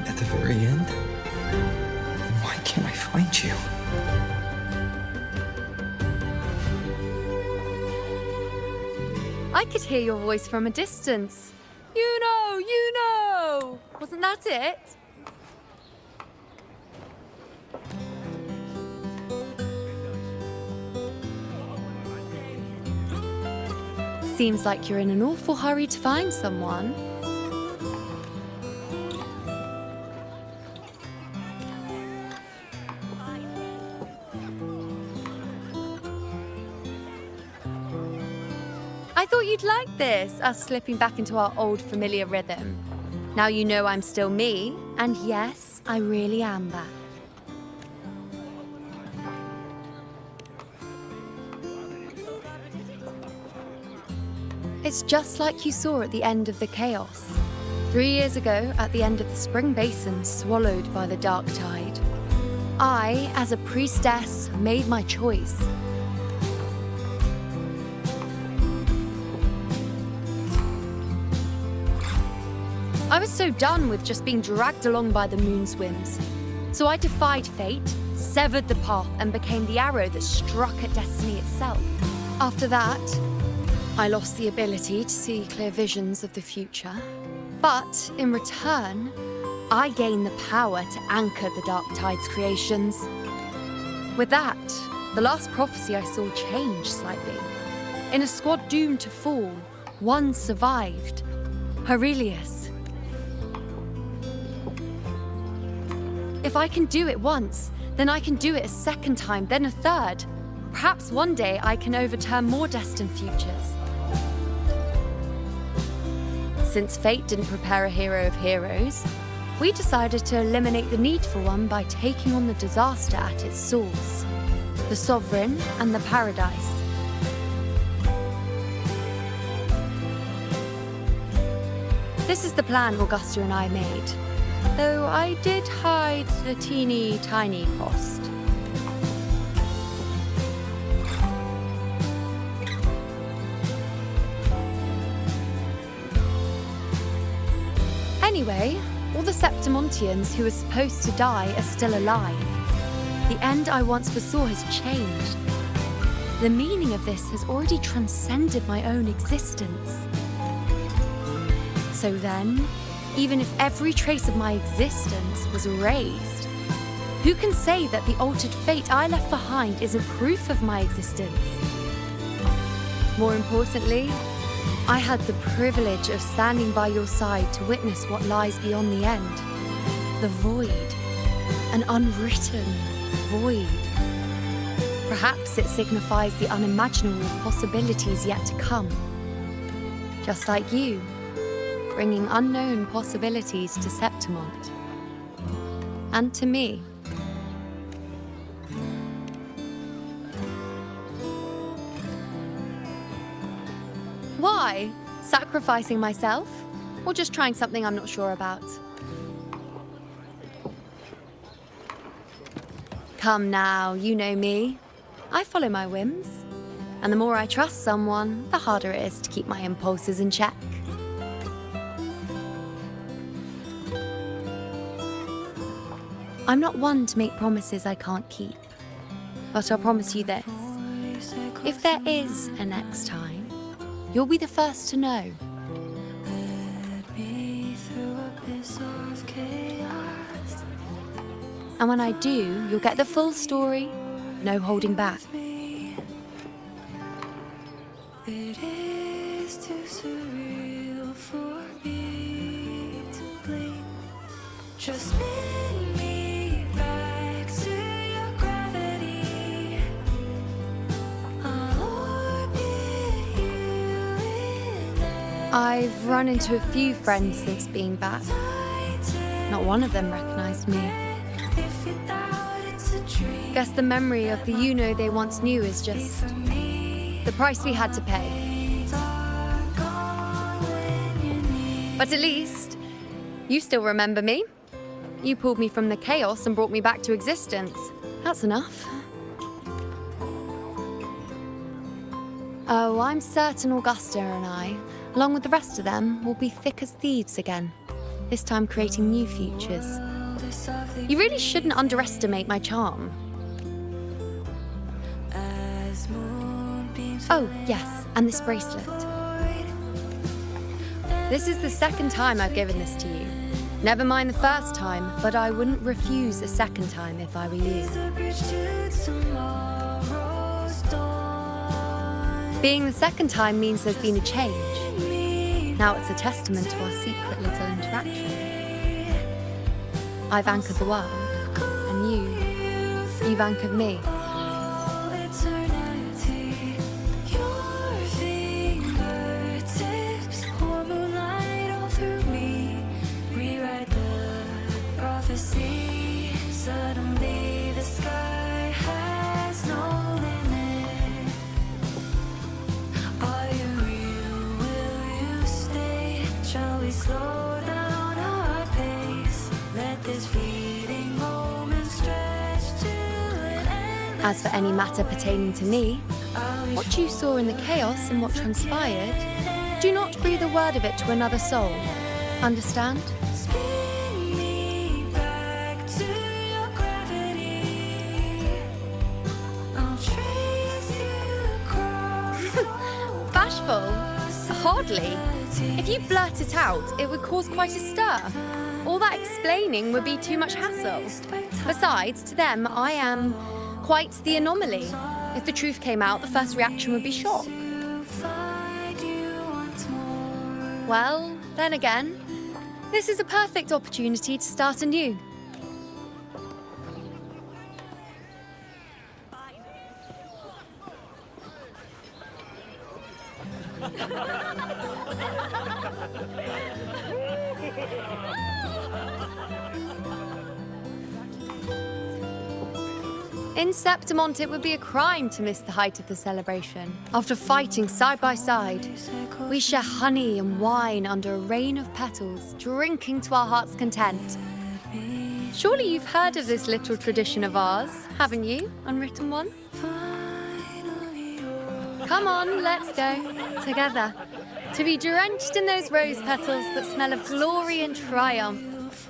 At the very end? Then why can't I find you? I could hear your voice from a distance. You know! Wasn't that it? Seems like you're in an awful hurry to find someone. I thought you'd like this, us slipping back into our old familiar rhythm. Now you know I'm still me, and yes, I really am back. It's just like you saw at the end of the chaos. 3 years ago, at the end of the spring basin swallowed by the dark tide, I, as a priestess, made my choice. I was so done with just being dragged along by the moon's whims. So I defied fate, severed the path, and became the arrow that struck at destiny itself. After that, I lost the ability to see clear visions of the future. But in return, I gained the power to anchor the Dark Tide's creations. With that, the last prophecy I saw changed slightly. In a squad doomed to fall, one survived. Aurelius. If I can do it once, then I can do it a second time, then a third. Perhaps one day I can overturn more destined futures. Since fate didn't prepare a hero of heroes, we decided to eliminate the need for one by taking on the disaster at its source, the Sovereign and the Paradise. This is the plan Augusta and I made. Though I did hide the teeny tiny cost. Anyway, all the Septimontians who were supposed to die are still alive. The end I once foresaw has changed. The meaning of this has already transcended my own existence. So then, even if every trace of my existence was erased, who can say that the altered fate I left behind isn't proof of my existence? More importantly, I had the privilege of standing by your side to witness what lies beyond the end. The void. An unwritten void. Perhaps it signifies the unimaginable possibilities yet to come. Just like you, bringing unknown possibilities to Septimont. And to me. Why? Sacrificing myself? Or just trying something I'm not sure about? Come now, you know me. I follow my whims. And the more I trust someone, the harder it is to keep my impulses in check. I'm not one to make promises I can't keep. But I'll promise you this. If there is a next time, you'll be the first to know. And when I do, you'll get the full story, no holding back. It is too surreal for me to blink. Just spin me back to your gravity. I'll orbit you in there. I've run into a few friends since being back. Not one of them recognized me. Guess the memory of the you-know they once knew is just the price we had to pay. But at least, you still remember me. You pulled me from the chaos and brought me back to existence. That's enough. Oh, I'm certain Augusta and I, along with the rest of them, will be thick as thieves again. This time creating new futures. You really shouldn't underestimate my charm. Oh, yes, and this bracelet. This is the second time I've given this to you. Never mind the first time, but I wouldn't refuse a second time if I were you. Being the second time means there's been a change. Now it's a testament to our secret little interaction. I've anchored the world, and you've anchored me. Suddenly the sky has no limit. Are you real? Will you stay? Shall we slow down our pace? Let this fleeting moment stretch to an end. As for any matter pertaining to me, what you saw in the chaos and what transpired, do not breathe a word of it to another soul. Understand? Bashful? Hardly. If you blurt it out, it would cause quite a stir. All that explaining would be too much hassle. Besides, to them, I am quite the anomaly. If the truth came out, the first reaction would be shock. Well, then again, this is a perfect opportunity to start anew. In Septimont, it would be a crime to miss the height of the celebration. After fighting side by side, we share honey and wine under a rain of petals, drinking to our heart's content. Surely you've heard of this little tradition of ours, haven't you, Unwritten One? Come on, let's go. Together. To be drenched in those rose petals that smell of glory and triumph.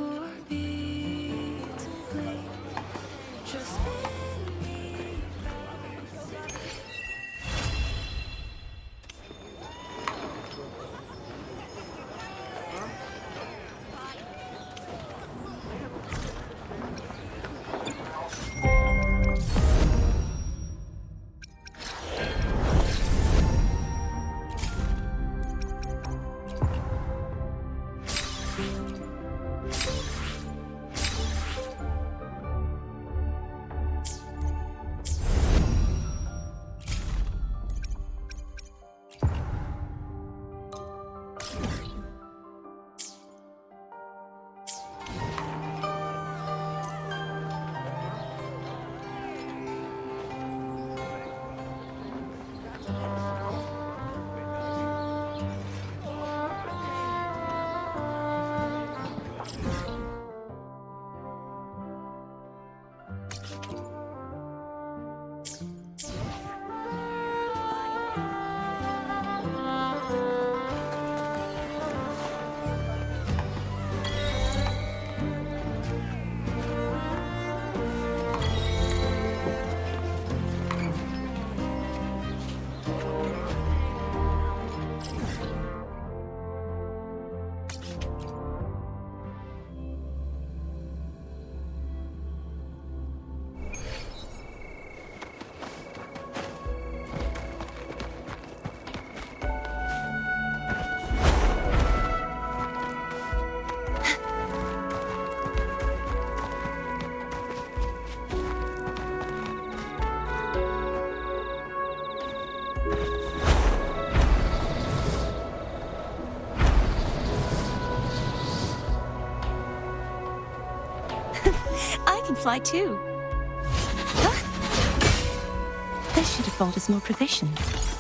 I can fly too. Huh? This should afford us more provisions.